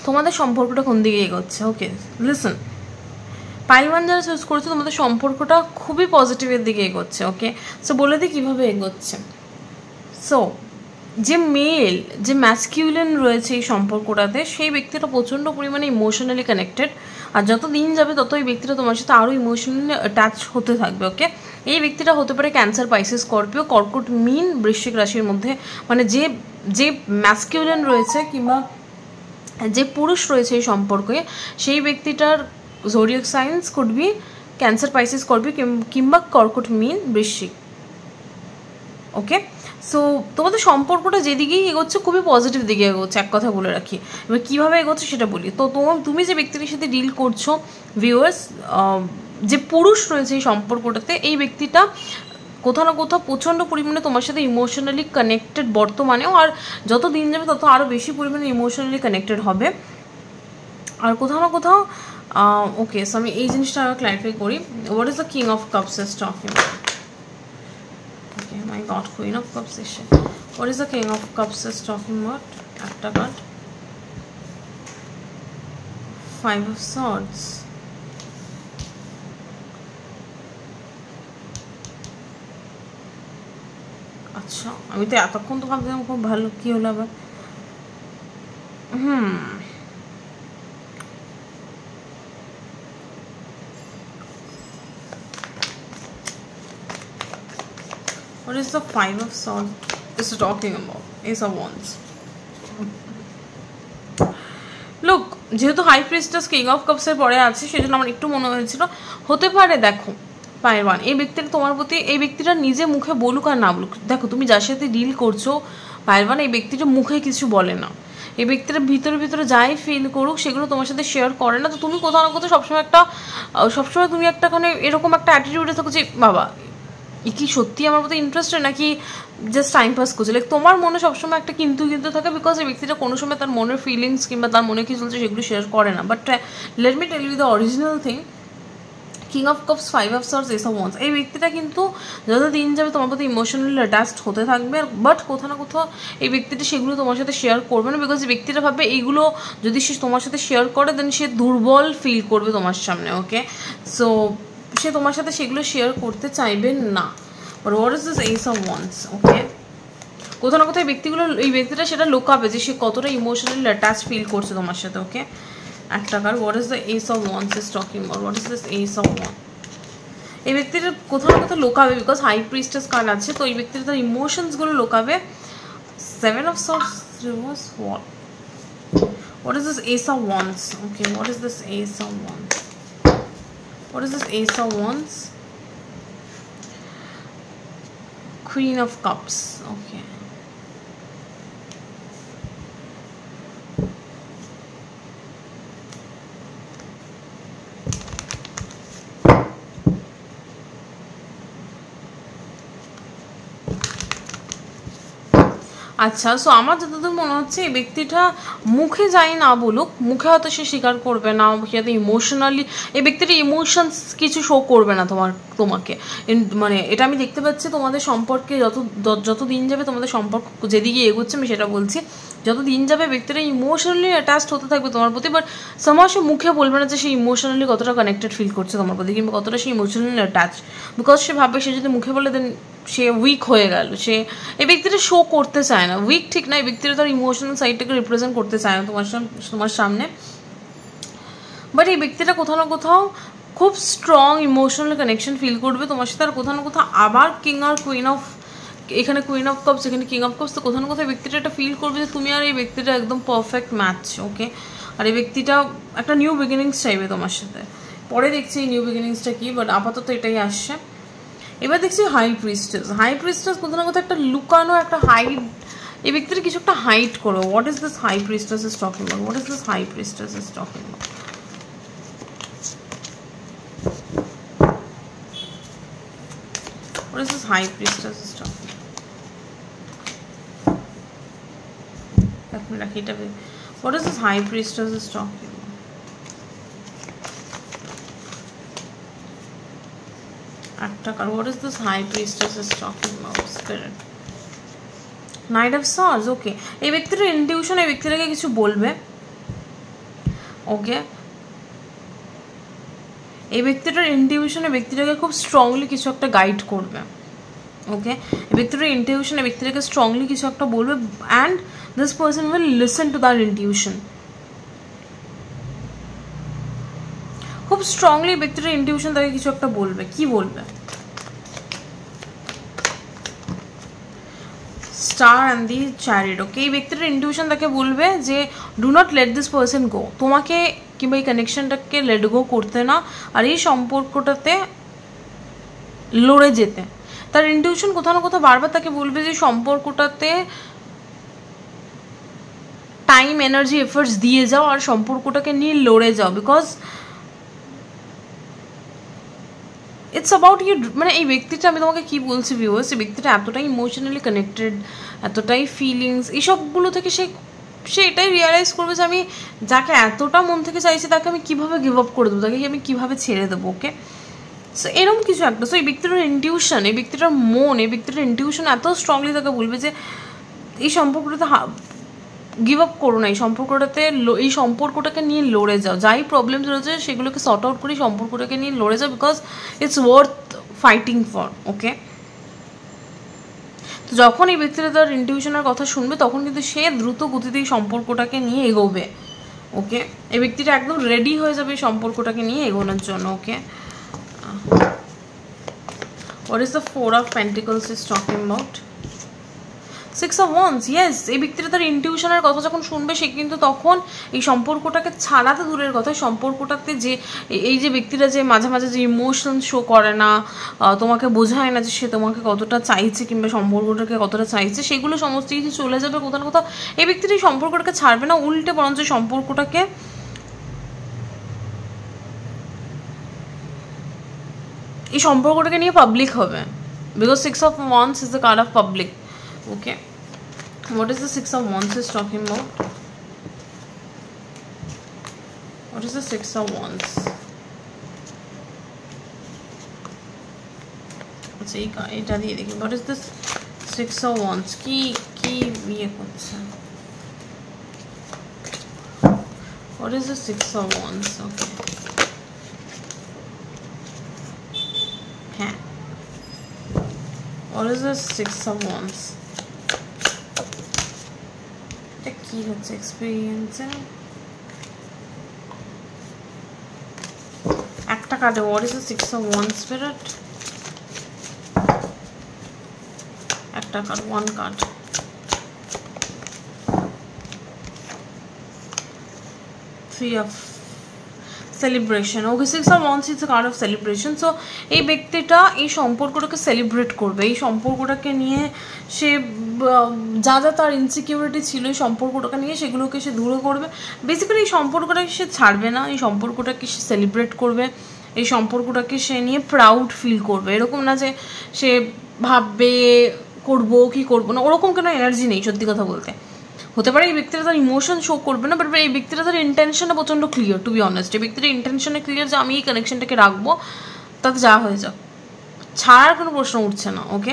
তোমাদের সম্পর্কটা কোন দিকে এগোচ্ছে। ওকে, লিসন, পাইল 1 যারা চুজ করেছে তোমাদের সম্পর্কটা খুবই পজিটিভের দিকে এগোচ্ছে। ওকে, সো বলে দিই কীভাবে এগোচ্ছে। সো যে মেল, যে ম্যাসকিউলিন রয়েছে এই সম্পর্কটাতে, সেই ব্যক্তিটা প্রচণ্ড পরিমাণে ইমোশনালি কানেক্টেড। আর যত দিন যাবে তত এই ব্যক্তিটা তোমার সাথে আরও ইমোশনালি অ্যাটাচ হতে থাকবে। ওকে, এই ব্যক্তিটা হতে পারে ক্যান্সার, পাইসিস, স্করপিও, কর্কট, মীন, বৃশ্চিক রাশির মধ্যে। মানে যে ম্যাসকিউলিন রয়েছে কিংবা যে পুরুষ রয়েছে এই সম্পর্কে, সেই ব্যক্তিটার zodiac signs could be Cancer, Pisces, Scorpio কিংবা কর্কট, মীন, বৃশ্চিক। ওকে, সো তোমাদের সম্পর্কটা যেদিকেই এগোচ্ছে খুবই পজিটিভ দিকে এগোচ্ছে, এক কথা বলে রাখি। এবার কীভাবে এগোচ্ছে সেটা বলি। তো তুমি যে ব্যক্তির সাথে ডিল করছো ভিউয়ার্স, যে পুরুষ রয়েছে এই সম্পর্কটাতে, এই ব্যক্তিটা কোথাও না কোথাও প্রচণ্ড পরিমাণে তোমার সাথে ইমোশনালি কানেক্টেড বর্তমানেও, আর যত দিন যাবে তত আরও বেশি পরিমাণে ইমোশনালি কানেক্টেড হবে। আর কোথাও না কোথাও ওকে, সো আমি এই জিনিসটা ক্লারিফাই করি। What is the king of cups is talking? Okay, my God, Queen of Cups issue. What is the King of Cups is talking about? একটা card. 5 of Swords. আচ্ছা, আমি তো এতক্ষণ তো ভাবছিলাম খুব ভালো, কি হলো আবার? What is the 5 of Swords is talking about? Ace of Wands. Look, যেহেতু হাই প্রিস্টেস কিং অফ কাপসের পরে আছে সেজন্য আমার একটু মনে হয়েছিল হতে পারে। দেখো পাইল 1, এই ব্যক্তিটা তোমার প্রতি, এই ব্যক্তিটা নিজে মুখে বলুক আর না বলুক, দেখো তুমি যার সাথে ডিল করছো পাইল 1, এই ব্যক্তিটা মুখে কিছু বলে না, এই ব্যক্তিটা ভিতরে যাই ফিল করুক সেগুলো তোমার সাথে শেয়ার করে না। তো তুমি কোথাও না কোথাও সবসময় তুমি একটাখানে এরকম একটা অ্যাটিটিউডে থাকো যে বাবা কি সত্যি আমার প্রতি ইন্টারেস্টেড নাকি জাস্ট টাইম পাস করছে। লাইক তোমার মনে সবসময় একটা কিন্তু থাকে, বিকজ এই ব্যক্তিটা কোনো সময় তার মনের ফিলিংস কিংবা তার মনে কি চলছে সেগুলো শেয়ার করে না। But let me tell you the original thing, king of cups, 5 of swords, ace of wands, এই ব্যক্তিটা কিন্তু যত দিন যাবে তোমার প্রতি ইমোশনালি অ্যাটাচড হতে থাকবে। বাট কোথাও না কোথাও এই ব্যক্তিটা সেগুলো তোমার সাথে শেয়ার করবে না, বিকজ এই ব্যক্তিটা ভাবে এইগুলো যদি সে তোমার সাথে শেয়ার করে দেন সে দুর্বল ফিল করবে তোমার সামনে। ওকে, সো সে তোমার সাথে সেগুলো শেয়ার করতে চাইবে না। But what is this ace of wands? Okay, কোথাও না কোথাও এই ব্যক্তিটা সেটা লোকাবে যে সে কতটা ইমোশনালি অ্যাটাচ ফিল করছে তোমার সাথে। ওকে, একটা কার what is the ace of wands is talking or what is this ace of wand? এই ব্যক্তিটা কোথাও না কোথাও লোকাবে, বিকজ হাই প্রিস্টেস কার্ড আছে, তো এই ব্যক্তিটা তার ইমোশনসগুলো লোকাবে। 7 of swords reverse, what is this ace of wands? Okay, what is this ace of wands? What is this ace of wands? Queen of Cups. Okay. আচ্ছা, সো আমার যতদূর মনে হচ্ছে এই ব্যক্তিটা মুখে যাই না বলুক, মুখে হয়তো সে স্বীকার করবে না, হয়তো ইমোশনালি এই ব্যক্তিটা ইমোশনস কিছু শো করবে না তোমাকে। মানে এটা আমি দেখতে পাচ্ছি তোমাদের সম্পর্কে যত দিন যাবে তোমাদের সম্পর্ক যেদিকে এগোচ্ছে আমি সেটা বলছি, যত দিন যাবে ব্যক্তিটা ইমোশনালি অ্যাটাচড হতে থাকবে তোমার প্রতি, বাট সামহাউ সে মুখে বলবে না যে সে ইমোশনালি কতটা কানেক্টেড ফিল করছে তোমার প্রতি, কিংবা কতটা সে ইমোশনালি অ্যাটাচ, বিকজ সে ভাববে সে যদি মুখে বলে দেন সে উইক হয়ে গেল। সে এই ব্যক্তিটা শো করতে চায় না, উইক ঠিক না, এই ব্যক্তিটা তার ইমোশনাল সাইডটাকে রিপ্রেজেন্ট করতে চায় না তোমার সামনে। বাট এই ব্যক্তিটা কোথাও না কোথাও খুব স্ট্রং ইমোশনাল কানেকশন ফিল করবে তোমার সাথে, আর কোথাও না কোথাও আবার কিং আর কুইন অফ, এখানে কুইন অফ কাপস, এখানে কিং অফ কাপস, তো কোথাও না কোথাও ব্যক্তিটা একটা ফিল করবে যে তুমি আর এই ব্যক্তিটা একদম পারফেক্ট ম্যাচ। ওকে, আর এই ব্যক্তিটা একটা নিউ বিগিনিংস চাইবে তোমার সাথে। পরে দেখছি এই নিউ বিগিনিংসটা কি, বাট আপাতত এটাই আসছে। এবার দেখছি হাই প্রিস্টেস। হাই প্রিস্টেস কোথাও না কোথাও একটা লুকানো একটা হাইড, এই ব্যক্তিটা কিছু একটা হাইড করো। What is this high priestess is talking about? What is this high priestess is talking about? What is this high priestess is talking? What is this high priestess is talking about? What is this high priestess is talking about? Spirit. Knight of Swords. Okay. এই ব্যক্তির intuition এই ব্যক্তিটাকে কিছু বলবে। ওকে, এই ব্যক্তিটার intuition এই ব্যক্তিটাকে খুব strongly কিছু একটা গাইড করবে। ওকে, এই ব্যক্তিটার ইনটিউশন এই ব্যক্তিটাকে স্ট্রংলি কিছু একটা বলবে, and this person will listen to that intuition. খুব স্ট্রংলি ব্যক্তিটার ইনটিউশন তাকে কিছু একটা বলবে। কি বলবে? Star and the চ্যারিট। ওকে, এই ব্যক্তিটার ইনটিউশন তাকে বলবে যে do not let this person go, তোমাকে কিংবা এই কানেকশনটাকে লেট গো করতে না, আর এই সম্পর্কটাতে লড়ে যেতে। তার ইনটিউশন কোথাও না কোথাও বারবার তাকে বলবে যে সম্পর্কটাতে টাইম, এনার্জি, এফার্টস দিয়ে যাও আর সম্পর্কটাকে নিয়ে লড়ে যাও, বিকজ ইটস অ্যাবাউট ইউ। মানে এই ব্যক্তিটা, আমি তোমাকে কী বলছি ভিউয়ার্স, এই ব্যক্তিটা এতটাই ইমোশনালি কানেক্টেড, এতটাই ফিলিংস, এইসবগুলো থেকে সে এটাই রিয়ালাইজ করবে যে আমি যাকে এতটা মন থেকে চাইছি তাকে আমি কীভাবে গিভ আপ করে দেবো, তাকে আমি কীভাবে ছেড়ে দেবো। ওকে, সো এরকম কিছু একটা। সো এই ব্যক্তিটার ইনটিউশন, এই ব্যক্তিটার মন, এই ব্যক্তিটার ইনটিউশন এত স্ট্রংলি তাকে বলবে যে এই সম্পর্কটাতে গিভ আপ করো না, এই সম্পর্কটাকে নিয়ে লড়ে যাও, যাই প্রবলেমস রয়েছে সেগুলোকে সর্ট আউট করে সম্পর্কটাকে নিয়ে লড়ে যাও, because it's worth fighting for. Okay, তো যখন এই ব্যক্তিটা তার ইনটিউশনের কথা শুনবে তখন কিন্তু সে দ্রুত গতিতে এই সম্পর্কটাকে নিয়ে এগোবে। ওকে, এই ব্যক্তিটা একদম রেডি হয়ে যাবে এই সম্পর্কটাকে নিয়ে এগোনোর জন্য। ওকে, what is the Four of Pentacles is talking about? Six of Wands. Yes, এই ব্যক্তিটা তার ইনটিউশনের কথা যখন শুনবে সে কিন্তু তখন এই সম্পর্কটাকে ছাড়াতে দূরের কথা, সম্পর্কটাতে যে এই যে ব্যক্তিটা যে মাঝে মাঝে যে ইমোশন শো করে না, তোমাকে বোঝায় না যে সে তোমাকে কতটা চাইছে কিংবা সম্পর্কটাকে কতটা চাইছে, সেগুলো সমস্ত কিছু চলে যাবে কোথাও না কোথাও। এই ব্যক্তিটা এই সম্পর্কটাকে ছাড়বে না, উল্টে বরঞ্চ সম্পর্কটাকে এই সম্পর্কটাকে নিয়ে পাবলিক হবে, because Six of Wands is the card of public. Okay, what is the Six of Wands is talking about? What is the Six of Wands? আচ্ছা, এটা দিয়ে দেখি। What is this Six of Wands? কি বিয়ে করছে? What is the Six of Wands? Okay, হ্যাঁ, what is the Six of Wands? এটা কি হচ্ছে? এক্সপেরিয়েন্সিং একটা কার্ডে। What is the Six of Wands spirit? একটা card, one card. Celebration, okay 6 of wands is a card of celebration. So এই ব্যক্তিটা এই সম্পর্কটাকে সেলিব্রেট করবে, এই সম্পর্কটাকে নিয়ে সে যা যা তার ইনসিকিউরিটি ছিল এই সম্পর্কটাকে নিয়ে সেগুলোকে সে দূর করবে। বেসিক্যালি এই সম্পর্কটাকে সে ছাড়বে না, এই সম্পর্কটাকে সে সেলিব্রেট করবে, এই সম্পর্কটাকে সে নিয়ে প্রাউড ফিল করবে। এরকম না যে সে ভাববে করবো কি করবো না, ওরকম কোনো এনার্জি নেই সত্যি কথা বলতে। হতে পারে এই ব্যক্তিরা তার ইমোশন শো করবে না, বাট এই ব্যক্তিরা তার ইন্টেনশনটা প্রচণ্ড ক্লিয়ার। টু বি অনেস্ট, এই ব্যক্তির ইন্টেনশনে ক্লিয়ার যে আমি এই কানেকশনটাকে রাখবো, তাতে যা হয়ে যাক, ছাড়ার কোনো প্রশ্ন উঠছে না। ওকে,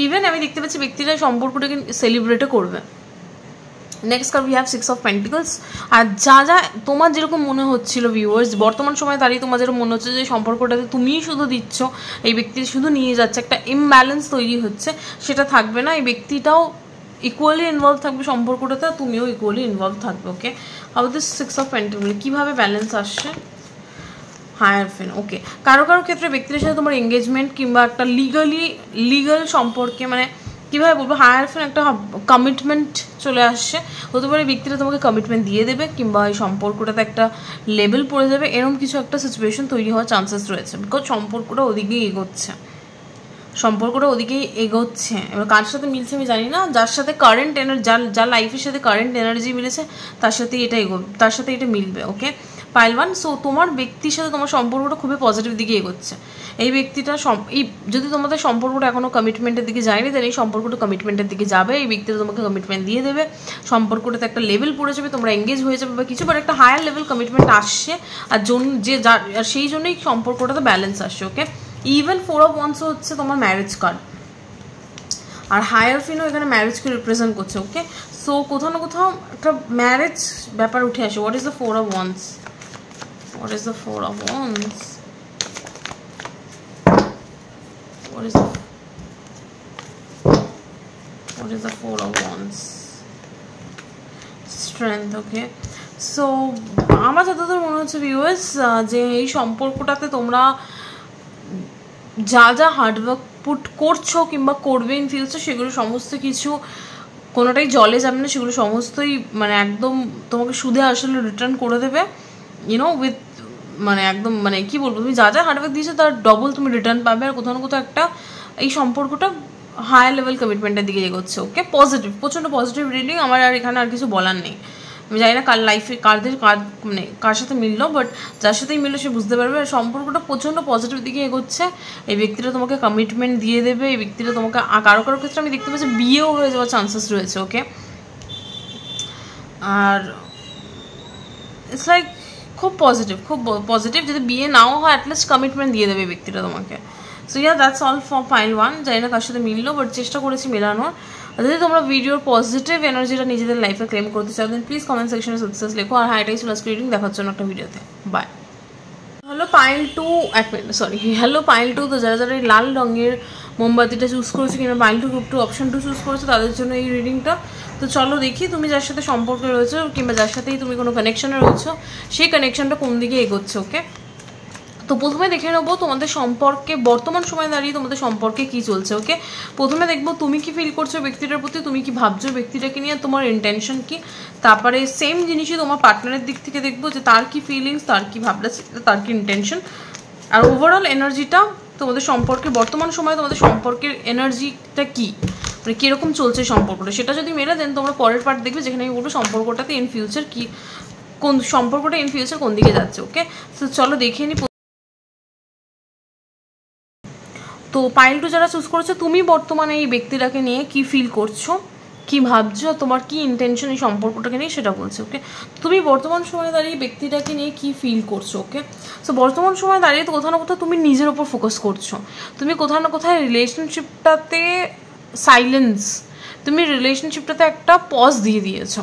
ইভেন আমি দেখতে পাচ্ছি ব্যক্তিরা সম্পর্কটাকে সেলিব্রেটও করবে। Next card we have 6 of pentacles. আর যা যা তোমার যেরকম মনে হচ্ছিল ভিউয়ার্স, বর্তমান সময় দাঁড়িয়ে তোমার যেরকম মনে হচ্ছে যে সম্পর্কটাতে তুমিই শুধু দিচ্ছ, এই ব্যক্তি শুধু নিয়ে যাচ্ছে, একটা ইমব্যালেন্স তৈরি হচ্ছে, সেটা থাকবে না। এই ব্যক্তিটাও ইকুয়ালি ইনভলভ থাকবে সম্পর্কটাতে, তুমিও ইকুয়ালি ইনভলভ থাকবে। ওকে, হাউ দিস 6 অফ পেন্টিকল কীভাবে ব্যালেন্স আসছে? হায়ারফেন্ট। ওকে, কারো কারো ক্ষেত্রে ব্যক্তির সাথে তোমার এঙ্গেজমেন্ট কিংবা একটা লিগাল সম্পর্কে, মানে কীভাবে বলবো, হায়ারফেন্ট একটা কমিটমেন্ট চলে আসছে। হতে পারে ব্যক্তিরা তোমাকে কমিটমেন্ট দিয়ে দেবে, কিংবা এই সম্পর্কটাতে একটা লেভেল পড়ে যাবে, এরকম কিছু একটা সিচুয়েশন তৈরি হওয়ার চান্সেস রয়েছে। বিকজ সম্পর্কটা ওদিকেই এগোচ্ছে, সম্পর্কটা ওদিকেই এগোচ্ছে। এবার কার সাথে মিলছে আমি জানি না, যার সাথে কারেন্ট এনার্জি, যার লাইফের সাথে কারেন্ট এনার্জি মিলেছে তার সাথে এটা তার সাথে এটা মিলবে। ওকে, পাইল 1। সো তোমার ব্যক্তির সাথে তোমার সম্পর্কটা খুবই পজিটিভ দিকে এগোচ্ছে। এই ব্যক্তিটা যদি তোমাদের সম্পর্কটা এখনও কমিটমেন্টের দিকে যায়নি, তাহলে এই সম্পর্কটা কমিটমেন্টের দিকে যাবে। এই ব্যক্তিটা তোমাকে কমিটমেন্ট দিয়ে দেবে, সম্পর্কটাতে একটা লেভেল পড়ে যাবে, তোমরা এঙ্গেজ হয়ে যাবে বা কিছু, বাট একটা হায়ার লেভেল কমিটমেন্ট আসছে। আর সেই জন্যই সম্পর্কটাতে ব্যালেন্স আসছে। ওকে, ইভেন 4 অফ ওয়ান্স হচ্ছে তোমার ম্যারেজ কার্ড, আর হায়ারফিনও এখানে ম্যারেজকে রিপ্রেজেন্ট করছে। ওকে, সো কোথাও না কোথাও একটা ম্যারেজ ব্যাপার উঠে আসে। What is the 4 of wands? What is the 4 of Wands? What is the 4 of Wands? Strength. Okay, so আমার যতদূর মনে হচ্ছে ভিউয়ার্স, যে এই সম্পর্কটাতে তোমরা যা যা হার্ডওয়ার্ক পুট করছো কিংবা করবে ইন ফিউচার, সেগুলো সমস্ত কিছু কোনোটাই জলে যাবে না, সেগুলো সমস্তই মানে একদম তোমাকে সুদে আসলে রিটার্ন করে দেবে, ইউনো উইথ মানে একদম মানে কি বলবো, তুমি যা যা হার্ডওয়ার্ক দিয়েছো তার ডবল তুমি রিটার্ন পাবে। আর কোথাও না কোথাও একটা এই সম্পর্কটা হায়ার লেভেল কমিটমেন্টের দিকে এগোচ্ছে। ওকে, পজিটিভ, প্রচণ্ড পজিটিভ রিডিং। আমার আর এখানে আর কিছু বলার নেই। আমি জানি না কার লাইফে মানে কার সাথে মিললো, বাট যার সাথেই মিললো সে বুঝতে পারবে সম্পর্কটা প্রচণ্ড পজিটিভ দিকে এগোচ্ছে। এই ব্যক্তিটা তোমাকে কমিটমেন্ট দিয়ে দেবে, এই ব্যক্তিটা তোমাকে কারো কারো ক্ষেত্রে আমি দেখতে পাচ্ছি বিয়েও হয়ে যাওয়ার চান্সেস রয়েছে। ওকে, আর ইটস লাইক খুব পজিটিভ। যদি বিয়ে নাও হয় অ্যাটলিস্ট কমিটমেন্ট দিয়ে দেবে ব্যক্তিটা তোমাকে। So yeah, that's all for pile 1। জানি না কার সাথে মিললো, বাট চেষ্টা করেছি মেলানোর। যদি তোমরা ভিডিওর পজিটিভ এনার্জিটা নিজেদের লাইফে ক্লেম করতে চাও, দেন প্লিজ কমেন্ট সেকশনে সাকসেস লেখো। আর হাইটাই লাস্ট রিডিং দেখার জন্য একটা ভিডিওতে। Bye. Hello pile 2, hello pile 2। তো যারা যারা এই লাল রঙের মোমবাতিটা চুজ করেছো কিংবা পাইল 2 গ্রুপ 2 অপশন 2 চুজ করেছো, তাদের জন্য এই রিডিংটা। তো চলো দেখি তুমি যার সাথে সম্পর্কে রয়েছো কিংবা যার সাথেই তুমি কোনো কানেকশনে রয়েছো, সেই কানেকশনটা কোন দিকে এগোচ্ছে। ওকে, তো প্রথমে দেখে নেবো তোমাদের সম্পর্কে বর্তমান সময় দাঁড়িয়ে তোমাদের সম্পর্কে কি চলছে। ওকে, প্রথমে দেখবো তুমি কি ফিল করছো ব্যক্তিটার প্রতি, তুমি কি ভাবছো ব্যক্তিটাকে নিয়ে, তোমার ইন্টেনশন কি। তারপরে সেম জিনিসই তোমার পার্টনারের দিক থেকে দেখবো যে তার কি ফিলিংস, তার কি ভাবনা, তার কি ইন্টেনশন। আর ওভারঅল এনার্জিটা তোমাদের সম্পর্কে বর্তমান সময়ে তোমাদের সম্পর্কের এনার্জিটা কি, মানে কীরকম চলছে সম্পর্কটা, সেটা যদি মেলে দেন তোমরা পরের পার্ট দেখবে, যেখানে আমি বলবো সম্পর্কটাতে ইন ফিউচার কি, কোন সম্পর্কটা ইন ফিউচার কোন দিকে যাচ্ছে। ওকে, তো চলো দেখে নিই। তো পাইল 2 যারা চুজ করেছো, তুমি বর্তমানে এই ব্যক্তিটাকে নিয়ে কি ফিল করছো, কি ভাবছো, তোমার কি ইন্টেনশন এই সম্পর্কটাকে নিয়ে, সেটা বলছে। ওকে, তুমি বর্তমান সময় দাঁড়িয়ে ব্যক্তিটাকে নিয়ে কি ফিল করছো। ওকে, সো বর্তমান সময় দাঁড়িয়ে তো কোথাও না কোথাও তুমি নিজের ওপর ফোকাস করছো, তুমি কোথাও না কোথাও রিলেশনশিপটাতে সাইলেন্স, তুমি রিলেশনশিপটাতে একটা পজ দিয়ে দিয়েছো,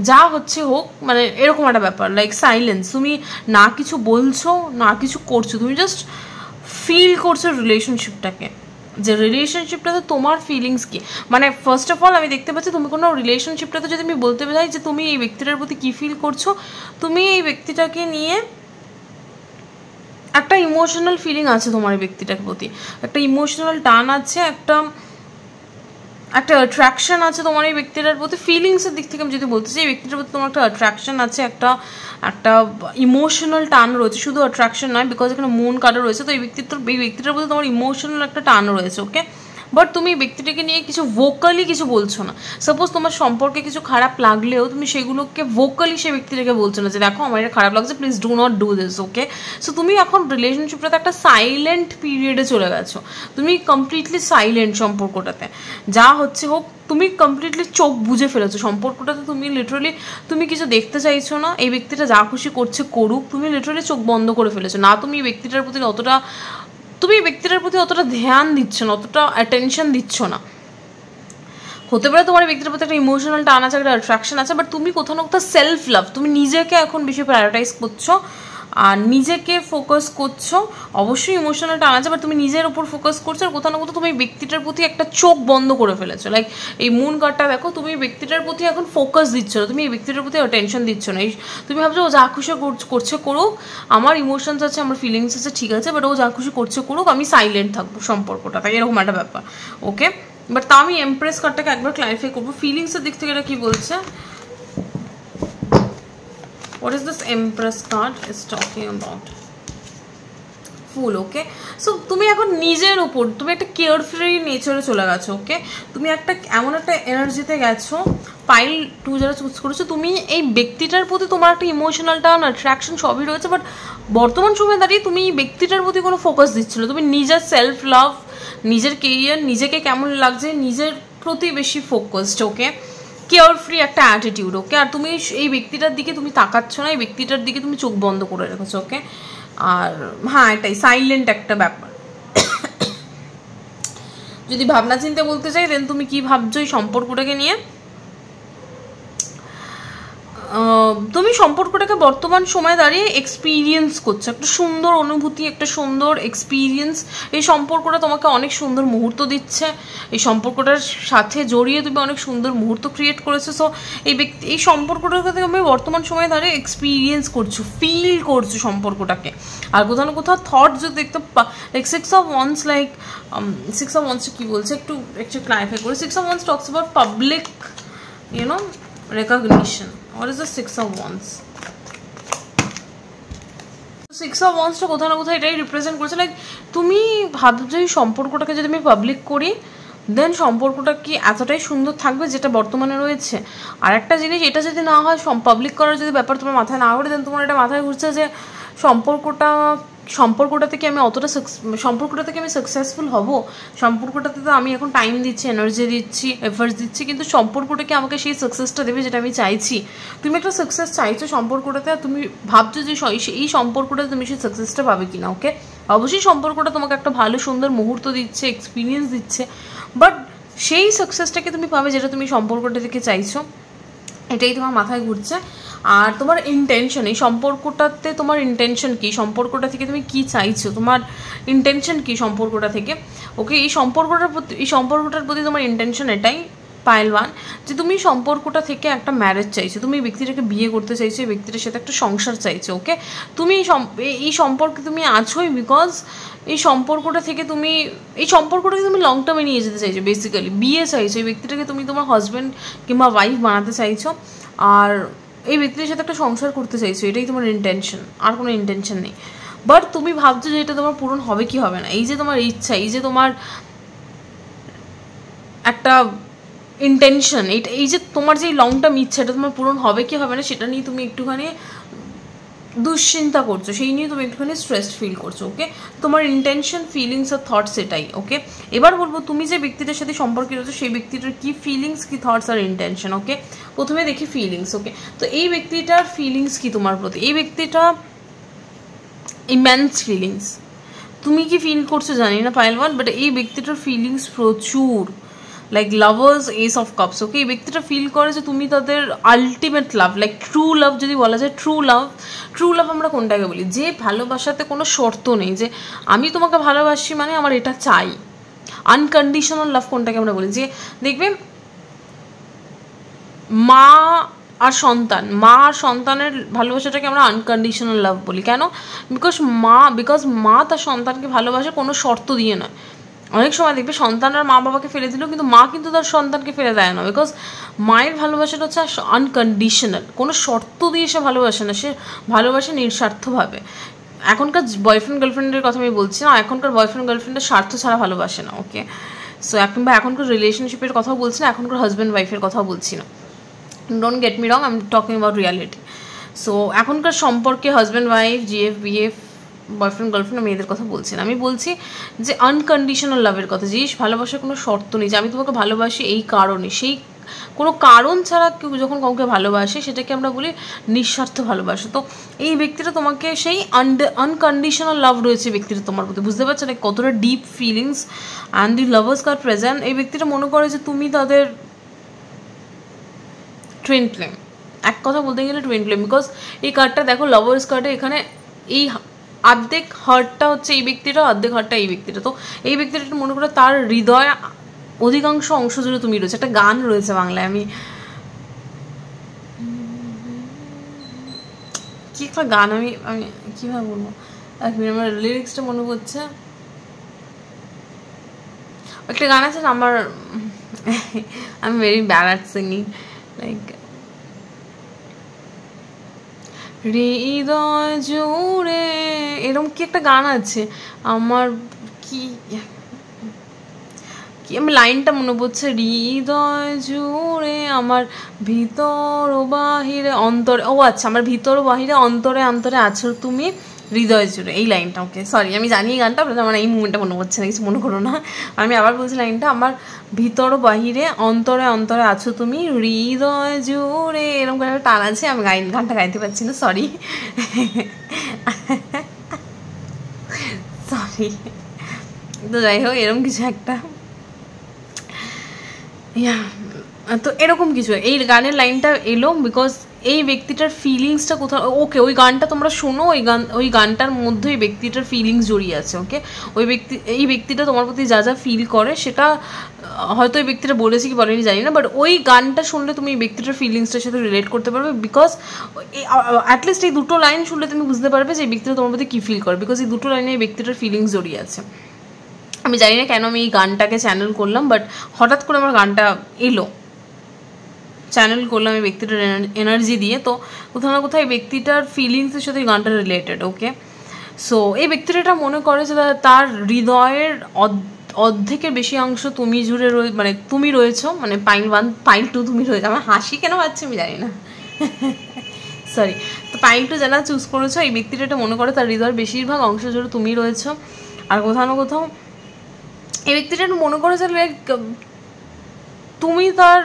যা হচ্ছে হোক, মানে এরকম একটা ব্যাপার, লাইক সাইলেন্স। তুমি না কিছু বলছো না কিছু করছো, তুমি জাস্ট ফিল করছো রিলেশনশিপটাকে, যে রিলেশনশিপটাতে তোমার ফিলিংস কি। মানে ফার্স্ট অফ অল আমি দেখতে পাচ্ছি তুমি কোনো রিলেশনশিপটাতে যদি আমি বলতে চাই যে তুমি এই ব্যক্তিটার প্রতি কী ফিল করছো, তুমি এই ব্যক্তিটাকে নিয়ে একটা ইমোশনাল ফিলিং আছে তোমার এই ব্যক্তিটার প্রতি, একটা ইমোশনাল টান আছে, একটা একটা অ্যাট্রাকশন আছে তোমার এই ব্যক্তিটার প্রতি, ফিলিংসের দিক থেকে আমি যদি বলতে চাই এই ব্যক্তিটার প্রতি তোমার একটা অ্যাট্রাকশন আছে, একটা ইমোশনাল টান রয়েছে, শুধু অ্যাট্রাকশন নয়, বিকজ এখানে মুন কার্ডও রয়েছে। তো এই ব্যক্তিটার প্রতি তোমার ইমোশনাল একটা টান রয়েছে, ওকে। বাট তুমি ব্যক্তিটাকে নিয়ে কিছু ভোকালি কিছু বলছো না। সাপোজ তোমার সম্পর্কে কিছু খারাপ লাগলেও তুমি সেগুলোকে ভোকালি সেই ব্যক্তিটাকে বলছো না যে দেখো আমার এটা খারাপ লাগছে, please do not do this, okay. So তুমি এখন রিলেশনশিপটাতে একটা সাইলেন্ট পিরিয়ডে চলে গেছো, তুমি কমপ্লিটলি সাইলেন্ট সম্পর্কটাতে, যা হচ্ছে হোক তুমি কমপ্লিটলি চোখ বুঝে ফেলেছো সম্পর্কটাতে। তুমি লিটারালি তুমি কিছু দেখতে চাইছো না, এই ব্যক্তিটা যা খুশি করছে করুক, তুমি লিটারালি চোখ বন্ধ করে ফেলেছো না। তুমি এই ব্যক্তিটার প্রতি অতটা ধ্যান দিচ্ছ না, অতটা অ্যাটেনশন দিচ্ছ না। হতে পারে তোমার ব্যক্তির প্রতি একটা ইমোশনাল টান আছে, একটা অ্যাট্রাকশন আছে, বাট তুমি কোথাও না কোথাও সেলফ লাভ, তুমি নিজেকে এখন বেশি প্রায়োরিটাইজ করছো আর নিজেকে ফোকাস করছো। অবশ্যই ইমোশনাল টান আছে, বাট তুমি নিজের উপর ফোকাস করছো, আর কোথাও না কোথাও তুমি ব্যক্তিটার প্রতি একটা চোখ বন্ধ করে ফেলেছো। লাইক এই মুন কার্ডটা দেখো, তুমি ব্যক্তিটার প্রতি এখন ফোকাস দিচ্ছ না, তুমি এই ব্যক্তিটার প্রতি অ্যাটেনশন দিচ্ছ না। তুমি ভাবছো ও যা খুশি করছে করুক, আমার ইমোশনস আছে, আমার ফিলিংস আছে, ঠিক আছে, বাট ও যা খুশি করছে করুক, আমি সাইলেন্ট থাকবো সম্পর্কটা, তাই এরকম একটা ব্যাপার, ওকে। বাট তা আমি এমপ্রেস কার্ডটাকে একবার ক্লারিফাই করবো, ফিলিংসের দিক থেকে এটা কি বলছে। What is this Empress card is talking about? Full, okay. So তুমি এখন নিজের উপর তুমি একটা কেয়ারফ্রি নেচারে চলে গেছো, ওকে। তুমি একটা এমন একটা এনার্জিতে গেছো, পাইল 2 যারা চুজ করেছো, তুমি এই ব্যক্তিটার প্রতি তোমার একটা ইমোশনাল টান অ্যাট্রাকশন সবই রয়েছে, বাট বর্তমান সময়ে দাঁড়িয়ে তুমি এই ব্যক্তিটার প্রতি কোনো ফোকাস দিচ্ছ না। তুমি নিজের সেলফ লাভ, নিজের কেরিয়ার, নিজেকে কেমন লাগছে, নিজের প্রতি বেশি ফোকাসড, ওকে। কেয়ারফ্রি একটা অ্যাটিটিউড, ওকে। আর তুমি এই ব্যক্তিটার দিকে তুমি তাকাচ্ছ না, এই ব্যক্তিটার দিকে তুমি চোখ বন্ধ করে রেখেছো, ওকে। আর হ্যাঁ, এটাই সাইলেন্ট একটা ব্যাপার। যদি ভাবনা চিন্তা বলতে চাই, দেন তুমি কি ভাবছো এই সম্পর্কটাকে নিয়ে? তুমি সম্পর্কটাকে বর্তমান সময় দাঁড়িয়ে এক্সপিরিয়েন্স করছো, একটা সুন্দর অনুভূতি, একটা সুন্দর এক্সপিরিয়েন্স। এই সম্পর্কটা তোমাকে অনেক সুন্দর মুহূর্ত দিচ্ছে, এই সম্পর্কটার সাথে জড়িয়ে তুমি অনেক সুন্দর মুহূর্ত ক্রিয়েট করেছো। সো এই সম্পর্কটাকে তুমি বর্তমান সময় দাঁড়িয়ে এক্সপিরিয়েন্স করছো, ফিল করছো সম্পর্কটাকে। আর কোথাও না কোথাও থট যদি দেখতে like 6 of Wands, like 6 of Wands কি বলছে একটু ক্লারিফাই করে। 6 of Wands talks about public, recognition. What is the 6 of Wands? 6 of Wands টা কোথাও না কোথাও এটাই রিপ্রেজেন্ট করছে, লাইক তুমি ভাবছো এই সম্পর্কটাকে যদি আমি পাবলিক করি, দেন সম্পর্কটা কি এতটাই সুন্দর থাকবে যেটা বর্তমানে রয়েছে। আর একটা জিনিস, এটা যদি না হয়, পাবলিক করার যদি ব্যাপার তোমার মাথায় না ঘুরে, দেন তোমার এটা মাথায় ঘুরছে যে সম্পর্কটা থেকে আমি সাকসেসফুল হব, সম্পর্কটাতে তো আমি এখন টাইম দিচ্ছি, এনার্জি দিচ্ছি, এফার্টস দিচ্ছি, কিন্তু সম্পর্কটাকে আমাকে সেই সাকসেসটা দেবে যেটা আমি চাইছি। তুমি একটা সাকসেস চাইছো সম্পর্কটাতে, আর তুমি ভাবছো যে এই সম্পর্কটাতে তুমি সেই সাকসেসটা পাবে কিনা, ওকে। অবশ্যই সম্পর্কটা তোমাকে একটা ভালো সুন্দর মুহূর্ত দিচ্ছে, এক্সপিরিয়েন্স দিচ্ছে, বাট সেই সাকসেসটাকে তুমি পাবে যেটা তুমি সম্পর্কটা থেকে চাইছো, এটাই তোমার মাথায় ঘুরছে। আর তোমার ইন্টেনশন, এই সম্পর্কটাতে তোমার ইন্টেনশন কি, সম্পর্কটা থেকে তুমি কি চাইছো, তোমার ইন্টেনশন কি সম্পর্কটা থেকে, ওকে। এই সম্পর্কটার প্রতি তোমার ইন্টেনশন এটাই, পাইল 1, যে তুমি সম্পর্কটা থেকে একটা ম্যারেজ চাইছো, তুমি এই ব্যক্তিটাকে বিয়ে করতে চাইছো, এই ব্যক্তিটার সাথে একটা সংসার চাইছো, ওকে। তুমি এই সম্পর্কে তুমি আছোই বিকজ এই সম্পর্কটাকে তুমি লং টার্মে নিয়ে যেতে চাইছো, বেসিক্যালি বিয়ে চাইছো, এই ব্যক্তিটাকে তুমি তোমার হাজব্যান্ড কিংবা ওয়াইফ বানাতে চাইছো, আর এই ব্যক্তির সাথে একটা সংসার করতে চাইছো, এটাই তোমার ইন্টেনশন, আর কোনো ইন্টেনশন নেই। বাট তুমি ভাবছো যে এটা তোমার পূরণ হবে কি হবে না, এই যে তোমার ইচ্ছা, এই যে তোমার একটা ইন্টেনশন, এই যে তোমার যে লং টার্ম ইচ্ছা, এটা তোমার পূরণ হবে কি হবে না সেটা নিয়ে তুমি একটুখানি দুশ্চিন্তা করছো, সেই নিয়ে তুমি একটুখানি স্ট্রেসড ফিল করছো, ওকে। তোমার ইন্টেনশন, ফিলিংস আর থটস এটাই, ওকে। এবার বলবো তুমি যে ব্যক্তিটার সাথে সম্পর্কিত রয়েছো সেই ব্যক্তিটার কি ফিলিংস, কি থটস আর ইন্টেনশন, ওকে। প্রথমে দেখি ফিলিংস, ওকে। তো এই ব্যক্তিটার ফিলিংস কি তোমার প্রতি, এই ব্যক্তিটা ইমেন্স ফিলিংস, তুমি কি ফিল করছো জানি না পাইল 1, বাট এই ব্যক্তিটার ফিলিংস প্রচুর, like lovers, ace of cups, okay. এই ব্যক্তিটা ফিল করে যে তুমি তাদের ultimate love, like true love যদি বলা যায়, ট্রু লাভ আমরা কোনটাকে বলি, যে ভালোবাসাতে কোনো শর্ত নেই, যে আমি তোমাকে ভালোবাসি মানে আমার এটা চাই। আনকন্ডিশনাল লাভ কোনটাকে আমরা বলি, যে দেখবে মা আর সন্তানের ভালোবাসাটাকে আমরা আনকন্ডিশনাল লাভ বলি, কেন? বিকজ মা তার সন্তানকে ভালোবাসে কোনো শর্ত দিয়ে নয়, অনেক সময় দেখবে সন্তানরা মা বাবাকে ফেলে দিল, কিন্তু মা কিন্তু তার সন্তানকে ফেলে দেয় না, বিকজ মায়ের ভালোবাসাটা হচ্ছে আনকন্ডিশনাল, কোনো শর্ত দিয়ে সে ভালোবাসে না, সে ভালোবাসে নিঃস্বার্থভাবে। এখনকার বয়ফ্রেন্ড গার্লফ্রেন্ডের কথা আমি বলছি না, এখনকার বয়ফ্রেন্ড গার্লফ্রেন্ডের স্বার্থ ছাড়া ভালোবাসে না, ওকে। সো কিংবা এখনকার রিলেশনশিপের কথাও বলছি না, এখনকার হাজব্যান্ড ওয়াইফের কথাও বলছি না, don't get me wrong, I am talking about reality. So এখনকার সম্পর্কে husband wife, GF BF, boyfriend girlfriend, মেয়েদের কথা বলছি না, আমি বলছি যে আনকন্ডিশনাল লাভের কথা, যে ভালোবাসার কোনো শর্ত নেই, যে আমি তোমাকে ভালোবাসি এই কারণে, সেই কোনো কারণ ছাড়া কেউ যখন কাউকে ভালোবাসে সেটাকে আমরা বলি নিঃস্বার্থ ভালোবাসা। তো এই ব্যক্তিটা তোমাকে সেই আনকন্ডিশনাল লাভ রয়েছে ব্যক্তিটা তোমার প্রতি, বুঝতে পারছো না কতটা deep feelings and the lovers car present. এই ব্যক্তিটা মনে করে যে তুমি তাদের টুইন ফ্লেম, এক কথা বলতে গেলে টুইন ফ্লেম, বিকজ এই কার্ডটা দেখো লাভার্স কার্ডে, এখানে এই অর্ধেক হার্টটা হচ্ছে এই ব্যক্তিটা, অর্ধেক হার্টটা এই ব্যক্তিটা। তো এই ব্যক্তিটা মনে করে তার হৃদয় অধিকাংশ অংশ জুড়ে তুমি রয়েছে। একটা গান রয়েছে বাংলায়, আমি কি একটা গান, আমি আমি কীভাবে বলবো, এক মিনিট আমার লিরিক্সটা মনে পড়ছে। একটা গান আছে না আমার, I am very bad at singing, like হৃদয় জুড়ে, এরকম কি একটা গান আছে আমার, কি আমি লাইনটা মনে পড়ছে, হৃদয় জুড়ে আমার ভিতর ও বাহিরে অন্তরে, ও আচ্ছা, আমার ভিতর ও বাহিরে অন্তরে অন্তরে আছো তুমি হৃদয় জুড়ে, এই লাইনটা। ওকে সরি, আমি জানি এই গানটা, আমার এই মুভমেন্টটা মনে পড়ছে না, কিছু মনে করো না। আমি আবার বলছি লাইনটা, আমার ভিতর ও বাহিরে অন্তরে অন্তরে আছো তুমি হৃদয় জুড়ে, এরকম করে একটা টান আছে, আমি গানটা গাইতে পারছি না, সরি সরি। তো যাই হোক, এরকম কিছু একটা, তো এরকম কিছু এই গানের লাইনটা এলো বিকজ এই ব্যক্তিটার ফিলিংসটা কোথাও, ওকে ওই গানটা তোমরা শোনো, ওই গানটার মধ্যে ওই ব্যক্তিটার ফিলিংস জড়িয়ে আছে, ওকে। এই ব্যক্তিটা তোমার প্রতি যা যা ফিল করে সেটা হয়তো এই ব্যক্তিটা বলেছে কি বলেনি জানি না, বাট ওই গানটা শুনলে তুমি এই ব্যক্তিটার ফিলিংসটার সাথে রিলেট করতে পারবে, বিকজ অ্যাটলিস্ট এই দুটো লাইন শুনলে তুমি বুঝতে পারবে যে এই ব্যক্তিটা তোমার প্রতি কী ফিল করে, বিকজ এই দুটো লাইনে এই ব্যক্তিটার ফিলিংস জড়িয়ে আছে। আমি জানি না কেন আমি এই গানটাকে চ্যানেল করলাম, বাট হঠাৎ করে আমার গানটা এলো, চ্যানেল করলাম এই ব্যক্তিটার এনার্জি দিয়ে। তো কোথাও না কোথাও এই ব্যক্তিটার ফিলিংসের সাথে এই গানটা রিলেটেড, ওকে। সো এই ব্যক্তিটা এটা মনে করে যে তার হৃদয়ের অর্ধেকের বেশি অংশ তুমি জুড়ে মানে তুমি রয়েছো, মানে পাইল 1 পাইল 2 তুমি রয়েছো। আমার হাসি কেন পাচ্ছে আমি জানি না, সরি। তো পাইল 2 যারা চুজ করেছো, এই ব্যক্তিটা এটা মনে করে তার হৃদয়ের বেশিরভাগ অংশ জুড়ে তুমি রয়েছো। আর কোথাও না কোথাও এই ব্যক্তিটা একটু মনে করে যে লাইক তুমি তার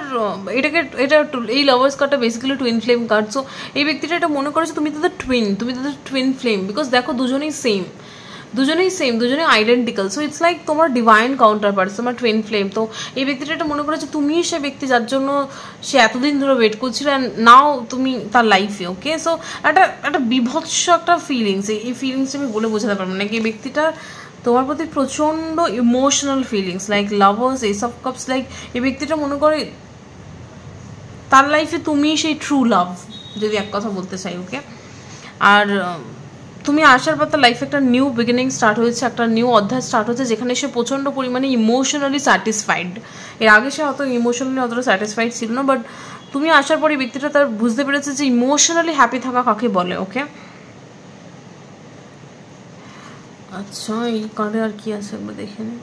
এটা এই লাভার্স কার্ডটা basically twin flame card. So এই ব্যক্তিটা এটা মনে করেছে তুমি তাদের টুইন ফ্লেম, বিকজ দেখো দুজনেই সেম, দুজনেই আইডেন্টিক্যাল। সো ইটস লাইক তোমার ডিভাইন কাউন্টার পার্ট, তোমার টুইন ফ্লেম। তো এই ব্যক্তিটা এটা মনে করেছে তুমিই সে ব্যক্তি যার জন্য সে এতদিন ধরে ওয়েট করছিল, অ্যান্ড নাও তুমি তার লাইফে, ওকে। সো একটা বিভৎস একটা ফিলিংস, এই ফিলিংসটা আমি বলে বোঝাতে পারবো না। এই ব্যক্তিটার তোমার প্রতি প্রচণ্ড emotional feelings, like lovers, ace of cups, like এই ব্যক্তিটা মনে করে তার লাইফে তুমি সেই ট্রু লাভ, যদি এক কথা বলতে চাই, ওকে। আর তুমি আসার পর তার লাইফে একটা নিউ বিগিনিং স্টার্ট হয়েছে, একটা নিউ অধ্যায় স্টার্ট হচ্ছে, যেখানে সে প্রচণ্ড পরিমাণে ইমোশনালি স্যাটিসফাইড। এর আগে সে অত ইমোশনালি অতটা স্যাটিসফাইড ছিল না, বাট তুমি আসার পর এই ব্যক্তিটা তার বুঝতে পেরেছে যে ইমোশনালি হ্যাপি থাকা কাকে বলে, ওকে। আচ্ছা, এই কার্ডে আর কি আছে একবার দেখে নিই।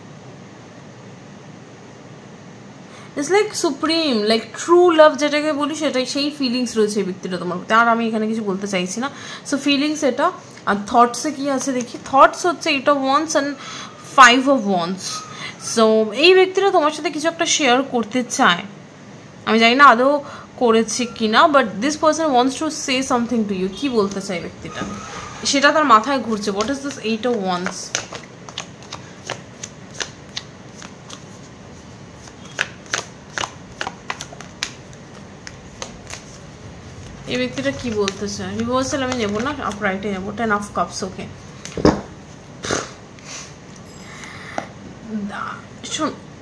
It's like supreme, like true লাভ যেটাকে বলি, সেটাই সেই ফিলিংস রয়েছে এই ব্যক্তিটা তোমার প্রতি। আর আমি এখানে কিছু বলতে চাইছি না। সো ফিলিংস এটা। আর থটসে কী আছে দেখি। থটস হচ্ছে 8 of Wands and 5 of Wands। So এই ব্যক্তিটা তোমার সাথে কিছু একটা শেয়ার করতে চায়, আমি জানি না আদৌ করেছে কি না, but this person wants to say something to you. কী বলতে চায় ব্যক্তিটা, সেটা তার মাথায় ঘুরছে। What is this 8 of Wands? এই ব্যক্তিটা কি বলতে চায়? রিভার্সাল আমি নেবো না, আপরাইটে নেবো। 10 of Cups, ওকে।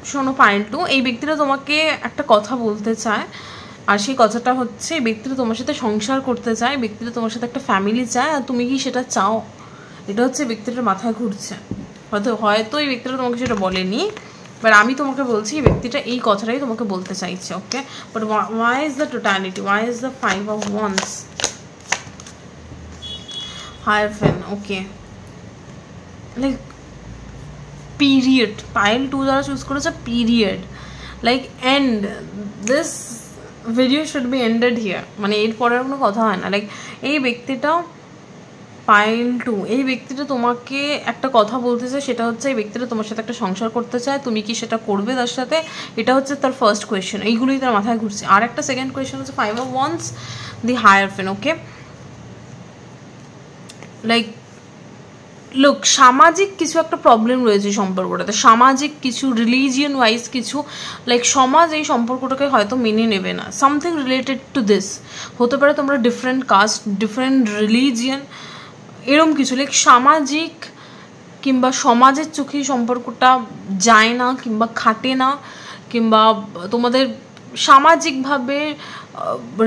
শোনো পাইল 2, এই ব্যক্তিটা তোমাকে একটা কথা বলতে চায়, আর সেই কথাটা হচ্ছে এই ব্যক্তিটা তোমার সাথে সংসার করতে চায়, ব্যক্তিটা তোমার সাথে একটা ফ্যামিলি চায়, আর তুমি কি সেটা চাও? এটা হচ্ছে ব্যক্তিটার মাথায় ঘুরছে। হয়তো এই ব্যক্তিটা তোমাকে সেটা বলেনি, বাট আমি তোমাকে বলছি এই ব্যক্তিটা এই কথাটাই তোমাকে বলতে চাইছে, okay? But why is the totality, why is the 5 of Wands, Hierophant, okay? Like period, pile 2 যারা চুজ করেছে, period, like end this video should be ended here, মানে এরপরে কোনো কথা হয় না। লাইক এই ব্যক্তিটা পাইল 2, এই ব্যক্তিটা তোমাকে একটা কথা বলতেছে, সেটা হচ্ছে এই ব্যক্তিটা তোমার সাথে একটা সংসার করতে চায়, তুমি কি সেটা করবে তার সাথে? এটা হচ্ছে তার ফার্স্ট কোয়েশ্চেন, এইগুলোই তার মাথায় ঘুরছে। আর একটা সেকেন্ড কোয়েশ্চেন হচ্ছে 5 of Wands, the Hierophant, okay? Like লোক সামাজিক কিছু একটা প্রবলেম রয়েছে সম্পর্কটাতে, সামাজিক কিছু, রিলিজিয়ন ওয়াইজ কিছু, লাইক সমাজ এই সম্পর্কটাকে হয়তো মেনে নেবে না, সামথিং রিলেটেড টু দিস। হতে পারে তোমরা ডিফারেন্ট কাস্ট, ডিফারেন্ট রিলিজিয়ন, এরম কিছু, লাইক সামাজিক কিংবা সমাজের চোখে সম্পর্কটা যায় না কিংবা খাটে না, কিংবা তোমাদের সামাজিকভাবে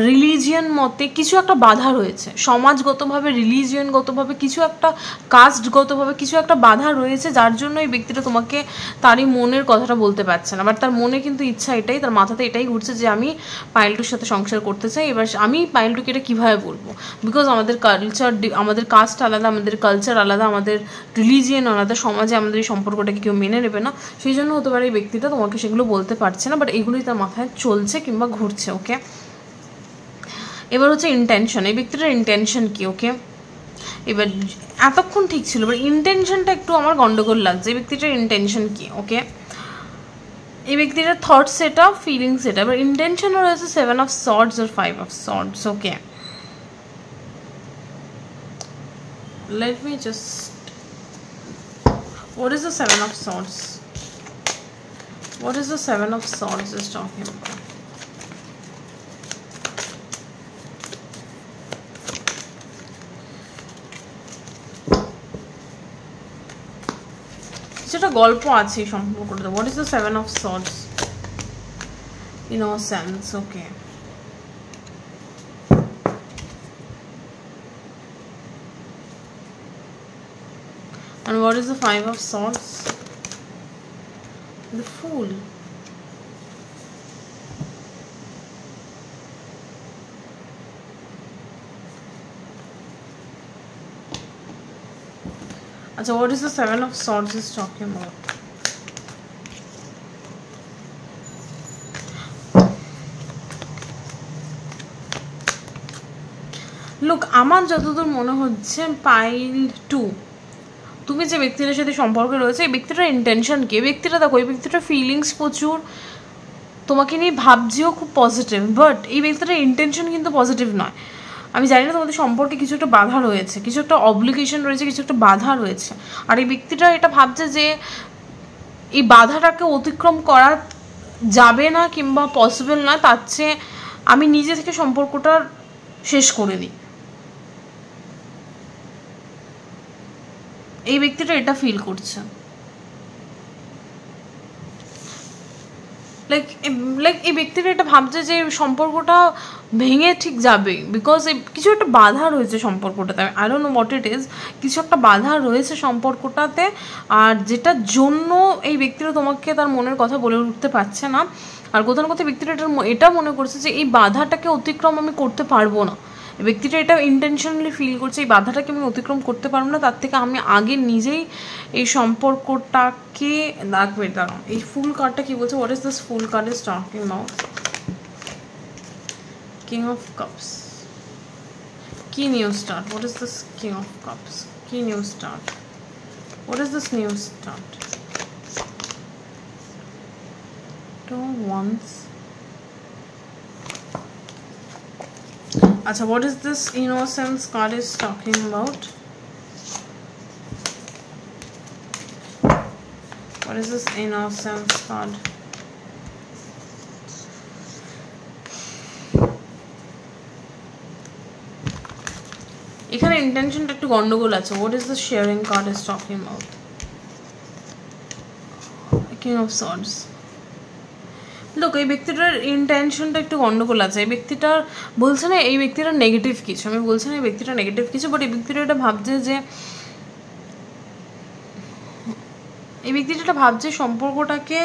রিলিজিয়ন মতে কিছু একটা বাধা রয়েছে, সমাজগতভাবে, রিলিজিয়নগতভাবে কিছু একটা, কাস্টগতভাবে কিছু একটা বাধা রয়েছে, যার জন্য এই ব্যক্তিটা তোমাকে তারই মনের কথাটা বলতে পারছে না। বাট তার মনে কিন্তু ইচ্ছা এটাই, তার মাথাতে এটাই ঘুরছে যে আমি পাইলটুর সাথে সংসার করতে চাই। এবার আমি পাইলটুকে এটা কীভাবে বলবো, বিকজ আমাদের কালচার, আমাদের কাস্ট আলাদা, আমাদের কালচার আলাদা, আমাদের রিলিজিয়ন আলাদা, সমাজে আমাদের এই সম্পর্কটাকে কেউ মেনে নেবে না, সেই জন্য হতে পারে এই ব্যক্তিটা তোমাকে সেগুলো বলতে পারছে না, বাট এগুলোই তার মাথায় চলছে কিংবা ঘুরছে, ওকে? এবার হচ্ছে ইন্টেনশন, এই ব্যক্তিটার ইন্টেনশন কি, ওকে? এবার এতক্ষণ ঠিক ছিল, এবার ইন্টেনশনটা একটু আমার গন্ডগোল লাগছে। এই ব্যক্তিটার ইন্টেনশন কি, ওকে? এই ব্যক্তিটার থট সেটা, ফিলিংস সেটা। এবার ইন্টেনশনও রয়েছে 7 of Swords R 5 of Swords, okay? Let me just, what is the 7 of Swords? What is the 7 of Swords is talking about? সেটা গল্প আছে এই সম্পর্কটাতে। What is the 7 of Swords? Innocence, okay? And what is the 5 of Swords? The Fool. So what is the 7 of Swords is talking about? Look, আমার যতদূর মনে হচ্ছে pile 2, তুমি যে ব্যক্তিটার সাথে সম্পর্কে রয়েছে, এই ব্যক্তিটার ইন্টেনশন কি? এই ব্যক্তিটা দেখো, এই ব্যক্তিটার ফিলিংস প্রচুর, তোমাকে নিয়ে ভাবছেও খুব পজিটিভ, বাট এই ব্যক্তিটার ইন্টেনশন কিন্তু পজিটিভ নয়। আমি জানি না তোমাদের সম্পর্কে কিছু একটা বাধা রয়েছে, কিছু একটা অব্লিগেশন রয়েছে, কিছু একটা বাধা রয়েছে, আর এই ব্যক্তিটা এটা ভাবছে যে এই বাধাটাকে অতিক্রম করা যাবে না কিংবা পসিবল না, তার চেয়ে আমি নিজে থেকে সম্পর্কটা শেষ করে দিই। এই ব্যক্তিটা এটা ফিল করছে। লাইক এই ব্যক্তিটা এটা ভাবছে যে সম্পর্কটা ভেঙে ঠিক যাবে, বিকজ কিছু একটা বাধা রয়েছে সম্পর্কটাতে। I don't know what it is, কিছু একটা বাধা রয়েছে সম্পর্কটাতে, আর যেটার জন্য এই ব্যক্তিটা তোমাকে তার মনের কথা বলে উঠতে পারছে না। আর কোথাও না কোথাও ব্যক্তিটা এটা মনে করছে যে এই বাধাটাকে অতিক্রম আমি করতে পারবো না। ব্যক্তিটা এটা ইন্টেনশনালি ফিল করছে এই বাধাটাকে আমি অতিক্রম করতে পারবো না, তার থেকে আমি আগে নিজেই এই সম্পর্কটাকে রাখবে। দাঁড়াও, এই ফুল কার্ডটা কি বলছে? What is this fool card is talking about? King of cups, কি new start? What is this king of cups? কি new start? What is this new start? 2 wands. Acha, what is this innocence card is talking about? What is this innocence card? এখানে ইন্টেনশনটা একটু গন্ডগোল আছে। What is the sharing card is talking about? King of Swords. লোক, এই ব্যক্তিটার ইন্টেনশনটা একটু গন্ডগোল আছে। এই ব্যক্তিটার বলছে না এই ব্যক্তিটার নেগেটিভ কিছু, আমি বলছি না এই ব্যক্তিটা নেগেটিভ কিছু, বাট এই ব্যক্তিটা এটা ভাবছে যে এই ব্যক্তি যেটা ভাবছে সম্পর্কটাকে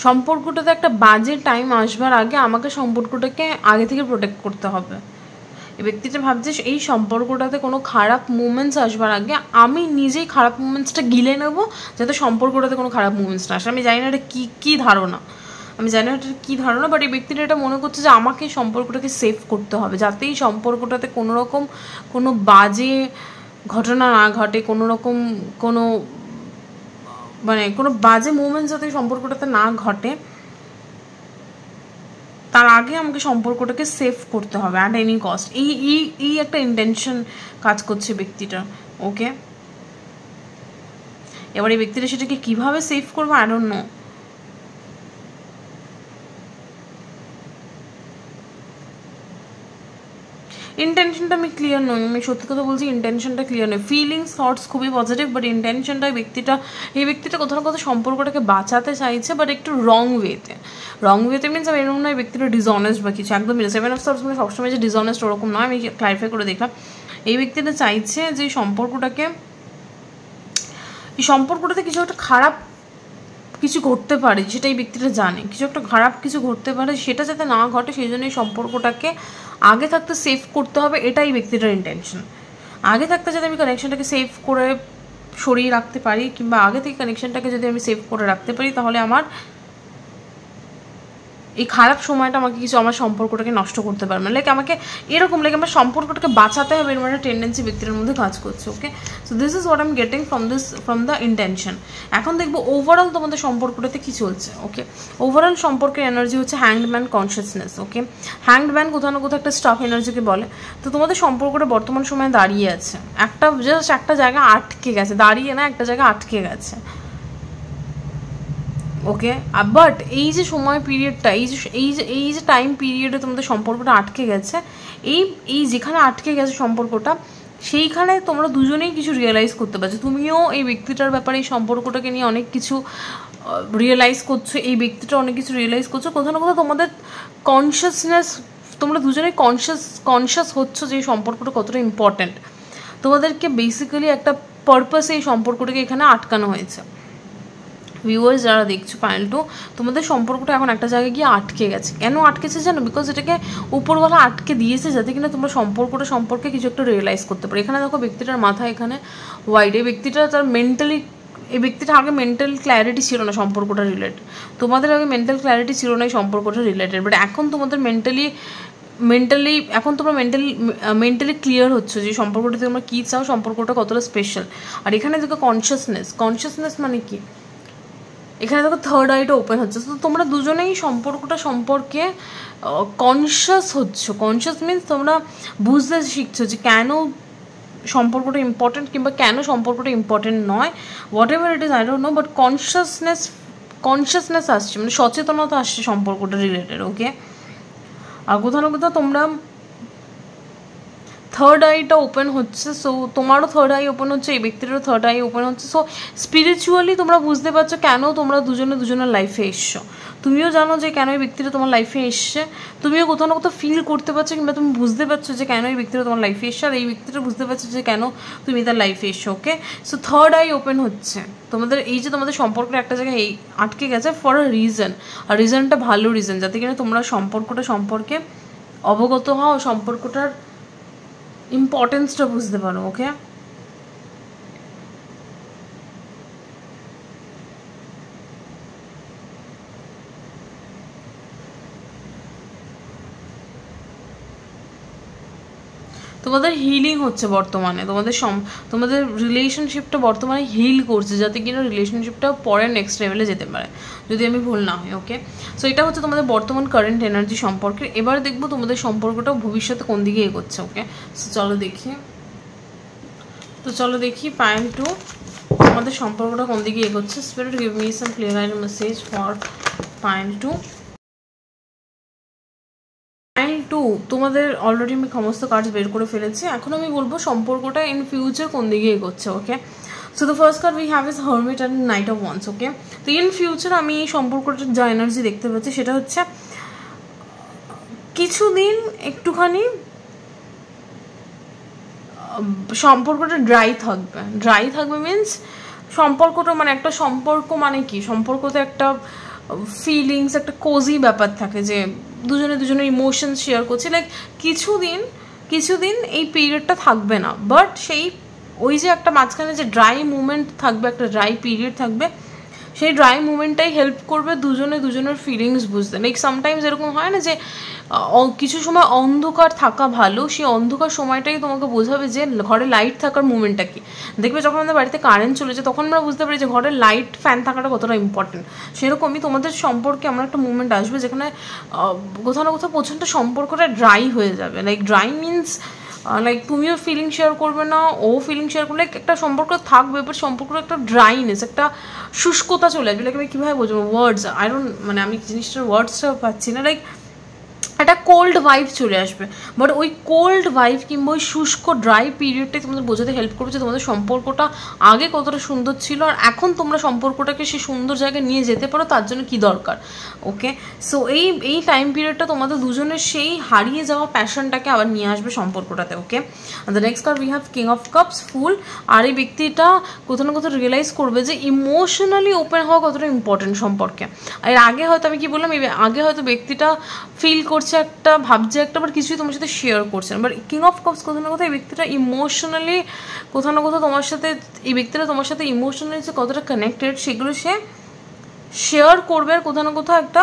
সম্পর্কটাতে একটা বাজে টাইম আসবার আগে আমাকে সম্পর্কটাকে আগে থেকে প্রোটেক্ট করতে হবে। এই ব্যক্তিটা ভাবছে এই সম্পর্কটাতে কোনো খারাপ মুভমেন্টস আসবার আগে আমি নিজেই খারাপ মুভমেন্টসটা গিলে নেবো, যাতে সম্পর্কটাতে কোনো খারাপ মুভমেন্টস না আসে। আমি জানি না এটা কী ধারণা, আমি জানি না এটা কী ধারণা, বাট এই ব্যক্তিটা এটা মনে করছে যে আমাকে সম্পর্কটাকে সেভ করতে হবে, যাতে এই সম্পর্কটাতে কোনো রকম কোনো বাজে ঘটনা না ঘটে, কোনো রকম কোনো মানে কোনো বাজে মুভমেন্টস যাতে সম্পর্কটাতে না ঘটে, তার আগে আমাকে সম্পর্কটাকে সেভ করতে হবে অ্যাট এনি কস্ট। এই একটা ইন্টেনশন কাজ করছে ব্যক্তিটা। ওকে, এবার এই ব্যক্তিটা সেটাকে কীভাবে সেভ করবো আই ডোন্ট নো। ইন্টেনশনটা আমি ক্লিয়ার নই, আমি সত্যি কথা বলছি, ইন্টেনশনটা ক্লিয়ার নয়। ফিলিংস থটস খুবই পজিটিভ, বাট ইন্টেনশনটা এই ব্যক্তিটা কোথাও না কোথাও সম্পর্কটাকে বাঁচাতে চাইছে, বাট একটু রং ওয়েতে মিনস আমি এরকম নয় ব্যক্তিটা ডিসঅনেস্ট বা কিছু, একদম 7 অফ সর্টস মানে সবসময় যে ডিসঅনেস্ট ওরকম নয়, আমি ক্লারিফাই করে দেখলাম। এই ব্যক্তিটা চাইছে যে সম্পর্কটাতে কিছু একটা খারাপ কিছু ঘটতে পারে, সেটা এই ব্যক্তিটা জানে, কিছু একটা খারাপ কিছু ঘটতে পারে, সেটা যাতে না ঘটে সেই জন্য এই সম্পর্কটাকে আগে থাকতে সেভ করতে হবে, এটাই ব্যক্তিটার ইন্টেনশন। আগে থাকতে যদি আমি কানেকশনটাকে সেভ করে সরিয়ে রাখতে পারি, কিংবা আগে থেকে কানেকশনটাকে যদি আমি সেভ করে রাখতে পারি, তাহলে আমার এই খারাপ সময়টা আমাকে কিছু আমার সম্পর্কটাকে নষ্ট করতে পারবে না। আমাকে এরকম আমার সম্পর্কটাকে বাঁচাতে হবে, এরকম একটা টেন্ডেন্সি ব্যক্তির মধ্যে কাজ করছে। Okay, so this is what I am getting from the intention. এখন দেখবো ওভারঅল তোমাদের সম্পর্কটাতে কী চলছে। ওকে, ওভারঅল সম্পর্কের এনার্জি হচ্ছে hanged man consciousness. Okay, hanged man কোথাও না কোথাও একটা স্টাফ এনার্জিকে বলে। তো তোমাদের সম্পর্কটা বর্তমান সময়ে দাঁড়িয়ে আছে, জাস্ট একটা জায়গা আটকে গেছে, দাঁড়িয়ে না, একটা জায়গা আটকে গেছে। ওকে, বাট এই যে সময় পিরিয়ডটা, এই যে টাইম পিরিয়ডে তোমাদের সম্পর্কটা আটকে গেছে, এই যেখানে আটকে গেছে সম্পর্কটা, সেইখানে তোমরা দুজনেই কিছু রিয়েলাইজ করতে পারছো। তুমিও এই ব্যক্তিটার ব্যাপারে এই সম্পর্কটাকে নিয়ে অনেক কিছু রিয়েলাইজ করছো, এই ব্যক্তিটা অনেক কিছু রিয়েলাইজ করছো। কোথাও না কোথাও তোমাদের কনসিয়াসনেস, তোমরা দুজনেই কনসিয়াস হচ্ছ যে এই সম্পর্কটা কতটা ইম্পর্ট্যান্ট। তোমাদেরকে বেসিক্যালি একটা পারপাসে এই সম্পর্কটাকে এখানে আটকানো হয়েছে। ভিউয়ার্স যারা দেখছো প্যানেল 2, তোমাদের সম্পর্কটা এখন একটা জায়গায় গিয়ে আটকে গেছে। কেন আটকেছে জানো? বিকজ এটাকে উপরওয়ালা আটকে দিয়েছে, যাতে কিনা তোমরা সম্পর্কটা সম্পর্কে কিছু একটা রিয়েলাইজ করতে পারো। এখানে দেখো ব্যক্তিটার মাথা এখানে ওয়াইড, এই ব্যক্তিটা তার এই ব্যক্তিটা আগে মেন্টাল ক্ল্যারিটি ছিল না সম্পর্কটা রিলেটেড, তোমাদের আগে মেন্টাল ক্ল্যারিটি ছিল না এই সম্পর্কটা রিলেটেড, বাট এখন তোমাদের এখন তোমরা মেন্টালি ক্লিয়ার হচ্ছে যে সম্পর্কটাতে তোমরা কী চাও, সম্পর্কটা কতটা স্পেশাল। আর এখানে দেখো কনসিয়াসনেস মানে কি, এখানে দেখো থার্ড আইটা ওপেন হচ্ছে। তো তোমরা দুজনেই সম্পর্কটা সম্পর্কে কনসিয়াস হচ্ছ। কনসিয়াস মিনস তোমরা বুঝতে শিখছো যে কেন সম্পর্কটা ইম্পর্টেন্ট, কিংবা কেন সম্পর্কটা ইম্পর্টেন্ট নয়, what ever it is I don't no, but consciousness আসছে, মানে সচেতনতা আসছে সম্পর্কটা রিলেটেড। ওকে, আর কোথাও না কোথাও তোমরা থার্ড আইটা ওপেন হচ্ছে। সো তোমারও থার্ড আই ওপেন হচ্ছে, এই ব্যক্তিরও থার্ড আই ওপেন হচ্ছে। সো স্পিরিচুয়ালি তোমরা বুঝতে পারছো কেন তোমরা দুজনের লাইফে এসছো। তুমিও জানো যে কেন এই ব্যক্তিটা তোমার লাইফে এসছে, তুমিও কোথাও না কোথাও ফিল করতে পারছো, কিংবা তুমি বুঝতে পারছো যে কেন এই ব্যক্তিটা তোমার লাইফে এসছে, আর এই ব্যক্তিটা বুঝতে পারছো যে কেন তুমি তার লাইফে এসছো। ওকে, সো থার্ড আই ওপেন হচ্ছে তোমাদের, এই যে তোমাদের সম্পর্কটা একটা জায়গায় এই আটকে গেছে ফর আ রিজন, আর রিজনটা ভালো রিজন, যাতে কিনা তোমরা সম্পর্কটা সম্পর্কে অবগত হও, সম্পর্কটার ইম্পর্টেন্সটা বুঝতে পারো। ওকে, তোমাদের হিলিং হচ্ছে বর্তমানে, তোমাদের রিলেশনশিপটা বর্তমানে হিল করছে, যাতে কিনা রিলেশনশিপটা পরে নেক্সট লেভেলে যেতে পারে, যদি আমি ভুল না হই। ওকে, সো এটা হচ্ছে তোমাদের বর্তমান কারেন্ট এনার্জি সম্পর্কে। এবার দেখবো তোমাদের সম্পর্কটা ভবিষ্যতে কোন দিকে এগোচ্ছে। ওকে, সো চলো দেখি পয়েন্ট 2 আমাদের সম্পর্কটা কোন দিকে এগোচ্ছে। Spirit give me some clear message for point 2। তোমাদের অলরেডি আমি সমস্ত কার্ড বের করে ফেলেছি, এখন আমি বলবো সম্পর্কটা ইন ফিউচার কোন দিকে এগোচ্ছে। Okay, so the first card we have is hermit and knight of wands. Okay, তো ইন ফিউচার আমি এই সম্পর্কটার যা এনার্জি দেখতে পাচ্ছি সেটা হচ্ছে কিছুদিন একটুখানি সম্পর্কটা ড্রাই থাকবে মিনস সম্পর্কটা মানে একটা সম্পর্ক মানে কি, সম্পর্কতে একটা ফিলিংস, একটা কোজি ব্যাপার থাকে যে দুজনের ইমোশন শেয়ার করছে। লাইক কিছুদিন এই পিরিয়ডটা থাকবে না, বাট সেই ওই যে একটা মাঝখানে যে ড্রাই মুমেন্ট থাকবে, একটা ড্রাই পিরিয়ড থাকবে, সেই ড্রাই মুমেন্টটাই হেল্প করবে দুজনের ফিলিংস বুঝতে। লাইক সামটাইমস এরকম হয় না যে কিছু সময় অন্ধকার থাকা ভালো, সেই অন্ধকার সময়টাই তোমাকে বোঝাবে যে ঘরে লাইট থাকার মুমেন্টটা কি। দেখবে যখন আমাদের বাড়িতে কারেন্ট চলেছে তখন আমরা বুঝতে পারি যে ঘরে লাইট ফ্যান থাকাটা কতটা ইম্পর্টেন্ট। সেরকমই তোমাদের সম্পর্কে আমার একটা মুমেন্ট আসবে যেখানে কোথাও না কোথাও প্রচণ্ড সম্পর্কটা ড্রাই হয়ে যাবে। লাইক ড্রাই মিনস লাইক তুমিও ফিলিং শেয়ার করবে না, ও ফিলিং শেয়ার করলে একটা সম্পর্ক থাকবে, বাট সম্পর্কের একটা ড্রাইনেস, একটা শুষ্কতা চলে আসবে। লাইক আমি কীভাবে বলবো ওয়ার্ডস, আই ডোন্ট, মানে আমি জিনিসটার ওয়ার্ডসটা পাচ্ছি না। লাইক একটা কোল্ড ভাইব চলে আসবে, বাট ওই কোল্ড ভাইব কিংবা ওই শুষ্ক ড্রাই পিরিয়ডটাই তোমাদের বোঝাতে হেল্প করবে যে তোমাদের সম্পর্কটা আগে কতটা সুন্দর ছিল আর এখন তোমরা সম্পর্কটাকে সেই সুন্দর জায়গায় নিয়ে যেতে পারো, তার জন্য কী দরকার। ওকে, সো এই টাইম পিরিয়ডটা তোমাদের দুজনের সেই হারিয়ে যাওয়া প্যাশনটাকে আবার নিয়ে আসবে সম্পর্কটাতে। Okay, the next card we have king of cups, fool. আর এই ব্যক্তিটা কোথাও না কোথাও রিয়েলাইজ করবে যে ইমোশনালি ওপেন হওয়া কতটা ইম্পর্টেন্ট সম্পর্কে। এর আগে হয়তো আমি কি বললাম, আগে হয়তো ব্যক্তিটা ফিল করছে একটা, ভাবছে একটা, বাট কিছুই তোমার সাথে শেয়ার করছে না। বাট কিং অফ কাপস কোথাও না কোথাও এই ব্যক্তিটা ইমোশনালি কোথাও না কোথাও তোমার সাথে, এই ব্যক্তিটা তোমার সাথে ইমোশনালি যে কতটা কানেক্টেড সেগুলো সে শেয়ার করবে, আর কোথাও না কোথাও একটা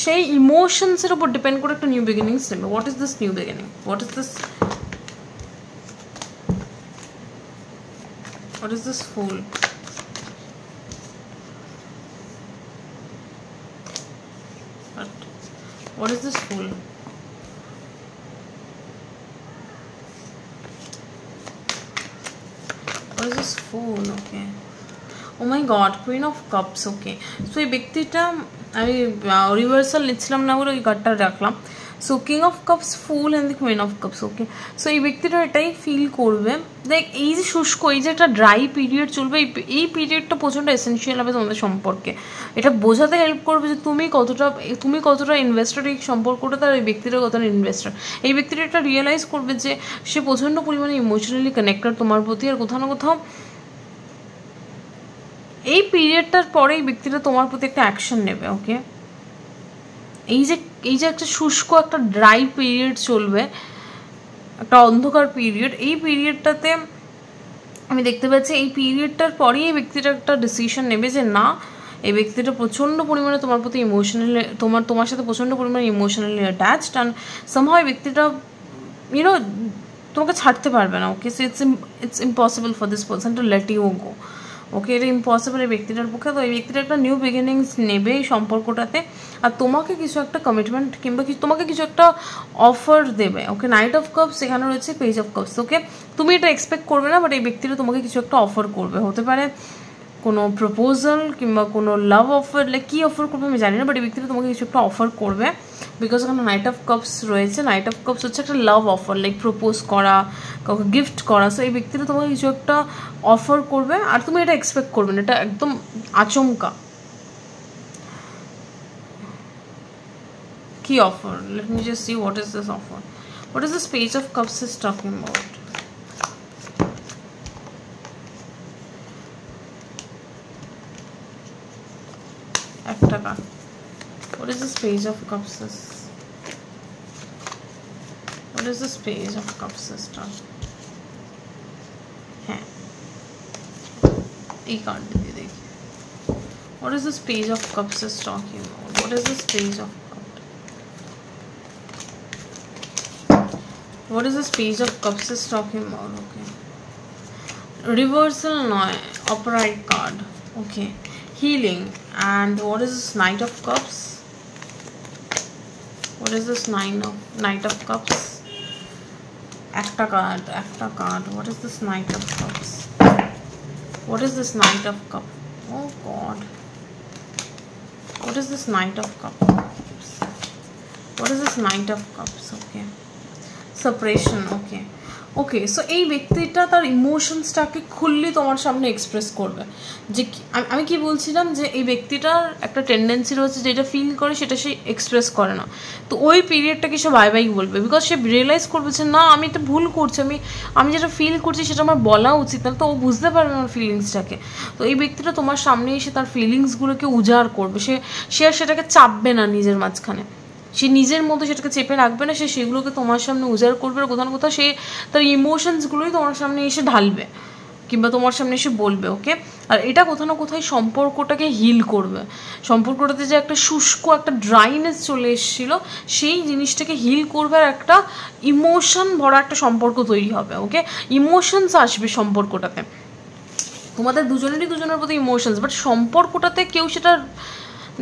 সেই ইমোশনসের উপর ডিপেন্ড করে একটা নিউ বিগিনিংস নেবে। What is this new beginning? What is this full? What is this fool? What is this fool? Okay. Oh my god, Queen of Cups. Okay. So এই ব্যক্তিটা আমি রিভার্সাল নিচ্ছিলাম না বলে ওই কার্ডটা রাখলাম। So king of cups, full and the queen of cups. Okay, so এই ব্যক্তিটা এটাই ফিল করবে, দেখ এই যে শুষ্ক, এই যে একটা ড্রাই পিরিয়ড চলবে, এই পিরিয়ডটা প্রচণ্ড এসেন্সিয়াল হবে তোমাদের সম্পর্কে। এটা বোঝাতে হেল্প করবে যে তুমি কতটা ইনভেস্টেড এই সম্পর্কটা, আর এই ব্যক্তিটা কতটা ইনভেস্টেড। এই ব্যক্তিটা এটা রিয়েলাইজ করবে যে সে প্রচণ্ড পরিমাণে ইমোশনালি কানেক্টেড তোমার প্রতি, আর কোথাও না কোথাও এই পিরিয়ডটার পরে এই ব্যক্তিটা তোমার প্রতি একটা অ্যাকশন নেবে। ওকে, এই যে একটা শুষ্ক, একটা ড্রাই পিরিয়ড চলবে, একটা অন্ধকার পিরিয়ড, এই পিরিয়ডটাতে আমি দেখতে পাচ্ছি এই পিরিয়ডটার পরেই এই ব্যক্তিটা একটা ডিসিশন নেবে যে না, এই ব্যক্তিটা প্রচণ্ড পরিমাণে তোমার প্রতি ইমোশনালি, তোমার সাথে প্রচণ্ড পরিমাণে ইমোশনালি অ্যাটাচড, অ্যান্ড সামহাউ এই ব্যক্তিটা তোমাকে ছাড়তে পারবে না। Okay, so it's impossible for this person to let you go. Okay, এটা ইম্পসিবল এই ব্যক্তিটার পক্ষে। তো এই ব্যক্তিটা একটা নিউ বিগিনিংস নেবে এই সম্পর্কটাতে, আর তোমাকে কিছু একটা কমিটমেন্ট কিংবা তোমাকে কিছু একটা অফার দেবে। ওকে, নাইট অফ কাপস, এখানে রয়েছে পেজ অফ কাপস। ওকে, তুমি এটা এক্সপেক্ট করবে না, বাট এই ব্যক্তিটা তোমাকে কিছু একটা অফার করবে। হতে পারে কোনো প্রপোজাল কিংবা কোনো লাভ অফার, লাইক কী অফার করবে আমি জানি না, বাট এই ব্যক্তিটা তোমাকে কিছু একটা অফার করবে, বিকজ এখানে নাইট অফ কাপস রয়েছে। নাইট অফ কাপস হচ্ছে একটা লাভ অফার, লাইক প্রপোজ করা, কাউকে গিফট করা। সো এই ব্যক্তিটা তোমাকে কিছু একটা অফার করবে, আর তুমি এটা এক্সপেক্ট করবে না, এটা একদম আচমকা। কি offer? Let me just see what is this offer. What is this page of cups is talking about? একটা card. What is this page of cups? What is this page of cups sister? হ্যাঁ, এই card দিয়ে দেখি। What is this page of cups is talking about? What is this page of cups? What is this page of cups is talking about? Okay, reversal নয়, upright card. Okay, healing. And what is this knight of cups? What is this knight of cups? Ekta card. What is this knight of cups? What is this knight of cups? Oh god. What is this knight of cups? What is this knight of cups? Okay, separation. Okay, okay, so এই ব্যক্তিটা তার ইমোশনসটাকে খুললি তোমার সামনে express করবে। যে আমি কি বলছিলাম, যে এই ব্যক্তিটার একটা টেন্ডেন্সি রয়েছে যেটা ফিল করে সেটা সে এক্সপ্রেস করে না। তো ওই পিরিয়ডটাকে সে বাই বাই বলবে, বিকজ সে রিয়েলাইজ করবে যে না আমি এটা ভুল করছি, আমি যেটা ফিল করছি সেটা আমার বলা উচিত না। তো ও বুঝতে পারবে আমার ফিলিংসটাকে। তো এই ব্যক্তিটা তোমার সামনে এসে তার ফিলিংসগুলোকে উজাড় করবে। সে আর সেটাকে চাপবে না নিজের মাঝখানে, সে নিজের মধ্যে সেটাকে চেপে রাখবে না, সে সেগুলোকে তোমার সামনে উজাড় করবে। আর কোথাও না কোথাও সে তার ইমোশনসগুলোই তোমার সামনে এসে ঢালবে কিংবা তোমার সামনে এসে বলবে। ওকে, আর এটা কোথাও না কোথায় সম্পর্কটাকে হিল করবে। সম্পর্কটাতে যে একটা শুষ্ক একটা ড্রাইনেস চলে এসেছিলো সেই জিনিসটাকে হিল করবে, আর একটা ইমোশন ভরা একটা সম্পর্ক তৈরি হবে। ওকে, ইমোশনস আসবে সম্পর্কটাতে, তোমাদের দুজনেরই দুজনের প্রতি ইমোশনস, বাট সম্পর্কটাতে কেউ সেটা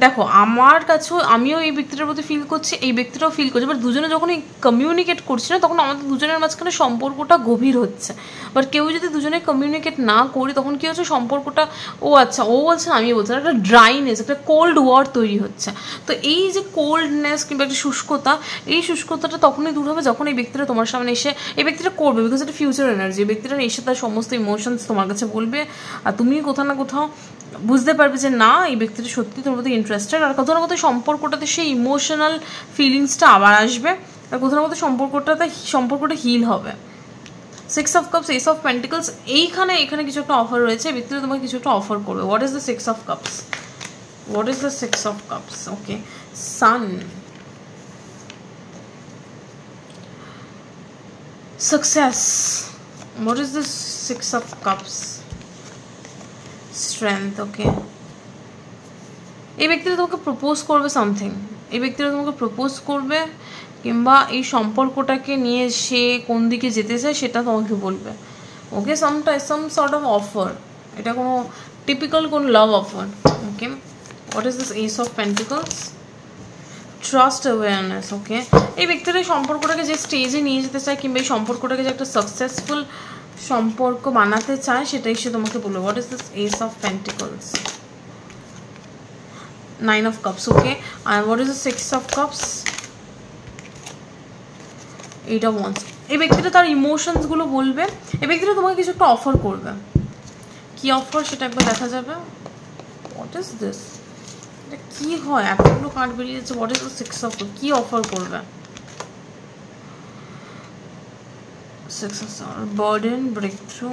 দেখো আমার কাছেও আমিও এই ব্যক্তিটার প্রতি ফিল করছি, এই ব্যক্তিটাও ফিল করছে, বাট দুজনে যখনই কমিউনিকেট করছি না তখন আমাদের দুজনের মাঝখানে সম্পর্কটা গভীর হচ্ছে। বাট কেউ যদি দুজনে কমিউনিকেট না করি তখন কী হচ্ছে, সম্পর্কটা ও আচ্ছা ও বলছে আমি বলছি, একটা ড্রাইনেস, একটা কোল্ড ওয়ার তৈরি হচ্ছে। তো এই যে কোল্ডনেস কিংবা একটা শুষ্কতা, এই শুষ্কতাটা তখনই দূর হবে যখন এই ব্যক্তিটা তোমার সামনে এসে এই ব্যক্তিটা করবে, বিকজ এটা ফিউচার এনার্জি। এই ব্যক্তিটা এসে তার সমস্ত ইমোশনস তোমার কাছে বলবে, আর তুমি কোথাও না কোথাও বুঝতে পারবে যে না এই ব্যক্তিটা সত্যি তোমার প্রতি ইন্টারেস্টেড। আর কোথাও না কোথাও সম্পর্কটাতে সেই ইমোশনাল ফিলিংসটা আবার আসবে, আর কোথাও না কোথাও সম্পর্কটা হিল হবে। 6 of Cups, Ace of Pentacles, এখানে কিছু একটা অফার রয়েছে, ব্যক্তিটা তোমাকে কিছু একটা অফার করবে। What is the 6 of Cups? What is the 6 of Cups? Okay, Sun, success. What is the 6 of Cups? Strength. Okay, এই ব্যক্তিটা তোমাকে প্রপোজ করবে সামথিং, এই ব্যক্তিটা তোমাকে প্রপোজ করবে কিংবা এই সম্পর্কটাকে নিয়ে সে কোন দিকে যেতে চায় সেটা তোমাকে বলবে। Okay, some sort of offer, এটা কোনো টিপিক্যাল কোন love offer. Okay, what is this ace of pentacles? Trust awareness. Okay, এই ব্যক্তিটা সম্পর্কটাকে যে স্টেজে নিয়ে যেতে চায় কিংবা এই সম্পর্কটাকে যে একটা সাকসেসফুল সম্পর্ক বানাতে চায় সেটাই সে তোমাকে বলবে। What is this ace of pentacles? 9 of Cups. Okay, and what is the 6 of Cups? 8 of Wands. এই ব্যক্তিটা তার ইমোশনসগুলো বলবে, এই ব্যক্তিটা তোমাকে কিছু একটা অফার করবে। কি অফার সেটা একবার দেখা যাবে। What is this? এটা কি হয়? এতগুলো কার্ড বেরিয়েছে। What is the 6 of Cups? কি অফার করবে? 6 of Swords, বার্ডেন, ব্রেকথ্রু।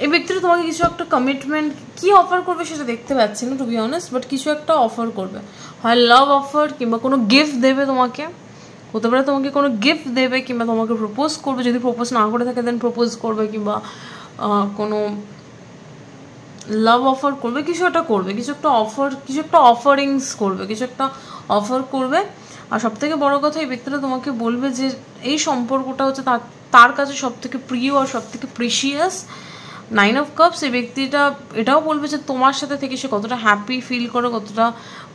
এই ব্যক্তিটা তোমাকে কিছু একটা কমিটমেন্ট, কি অফার করবে সেটা দেখতে পাচ্ছি না টু বি অনেস্ট, বাট কিছু একটা অফার করবে, হয় লাভ অফার কিংবা কোনো গিফট দেবে তোমাকে, হতে পারে তোমাকে কোনো গিফট দেবে কিংবা তোমাকে প্রপোজ করবে। যদি প্রপোজ না করে থাকে দেন প্রপোজ করবে, কিংবা কোনো লাভ অফার করবে, কিছু একটা করবে, কিছু একটা অফারিংস করবে, কিছু একটা অফার করবে। আর সবথেকে বড় কথা, এই ব্যক্তিটা তোমাকে বলবে যে এই সম্পর্কটা হচ্ছে তার কাছে সবথেকে প্রিয় আর সবথেকে প্রিশিয়াস। 9 of Cups, এই ব্যক্তিটা এটাও বলবে যে তোমার সাথে থেকে সে কতটা হ্যাপি ফিল করে, কতটা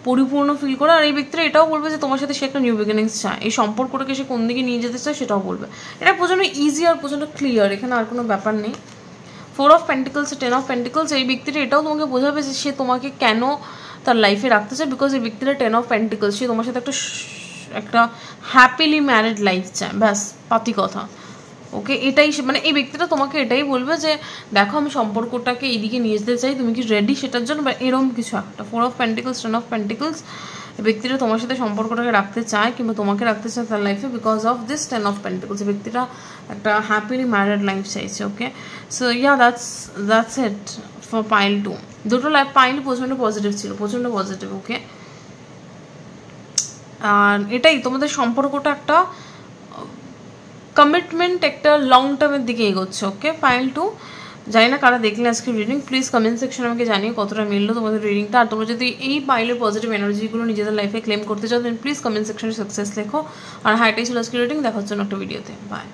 পরিপূর্ণ ফিল করে। আর এই ব্যক্তিটা এটাও বলবে যে তোমার সাথে সে একটা নিউ বিগিনিংস চায়, এই সম্পর্কটাকে সে কোন দিকে নিয়ে যেতে চায় সেটাও বলবে। এটা প্রচণ্ড ইজি আর প্রচণ্ড ক্লিয়ার, এখানে আর কোনো ব্যাপার নেই। 4 of Pentacles, 10 of Pentacles, এই ব্যক্তিটা এটাও তোমাকে বোঝাবে যে সে তোমাকে কেন তার লাইফে রাখতে চায়, বিকজ এই ব্যক্তিটা 10 of Pentacles, সে তোমার সাথে একটা হ্যাপিলি ম্যারিড লাইফ চায়, ব্যাস পাতি কথা। ওকে, এটাই মানে এই ব্যক্তিটা তোমাকে এটাই বলবে যে দেখো আমি সম্পর্কটাকে এইদিকে নিয়ে যেতে চাই, তুমি কি রেডি সেটার জন্য, বা এরকম কিছু একটা। 4 of Pentacles, 10 of Pentacles, এই ব্যক্তিটা তোমার সাথে সম্পর্কটাকে রাখতে চায় কিংবা তোমাকে রাখতে চায় তার লাইফে, because of this 10 of Pentacles। এই ব্যক্তিটা একটা হ্যাপিলি ম্যারিড লাইফ চাইছে। Okay, so yeah that's it for pile 2। দুটো পাইল প্রচণ্ড পজিটিভ ছিল, প্রচণ্ড পজিটিভ। ওকে, আর এটাই তোমাদের সম্পর্কটা একটা কমিটমেন্ট, একটা লং টার্মের দিকে এগোচ্ছে। ওকে, পাইল 2। জানি না কারা দেখলে আজকে রিডিং, প্লিজ কমেন্ট সেকশনে আমাকে জানিয়ে কতটা মিললো তোমাদের রিডিংটা। আর তোমরা যদি এই পাইলের পজিটিভ এনার্জিগুলো নিজেদের লাইফে ক্লেম করতে চাও দেন প্লিজ কমেন্ট সেকশনে সাকসেস লেখো। আর হাইটাই ছিল আজকে রিডিং, দেখার জন্য একটা ভিডিওতে। বাই।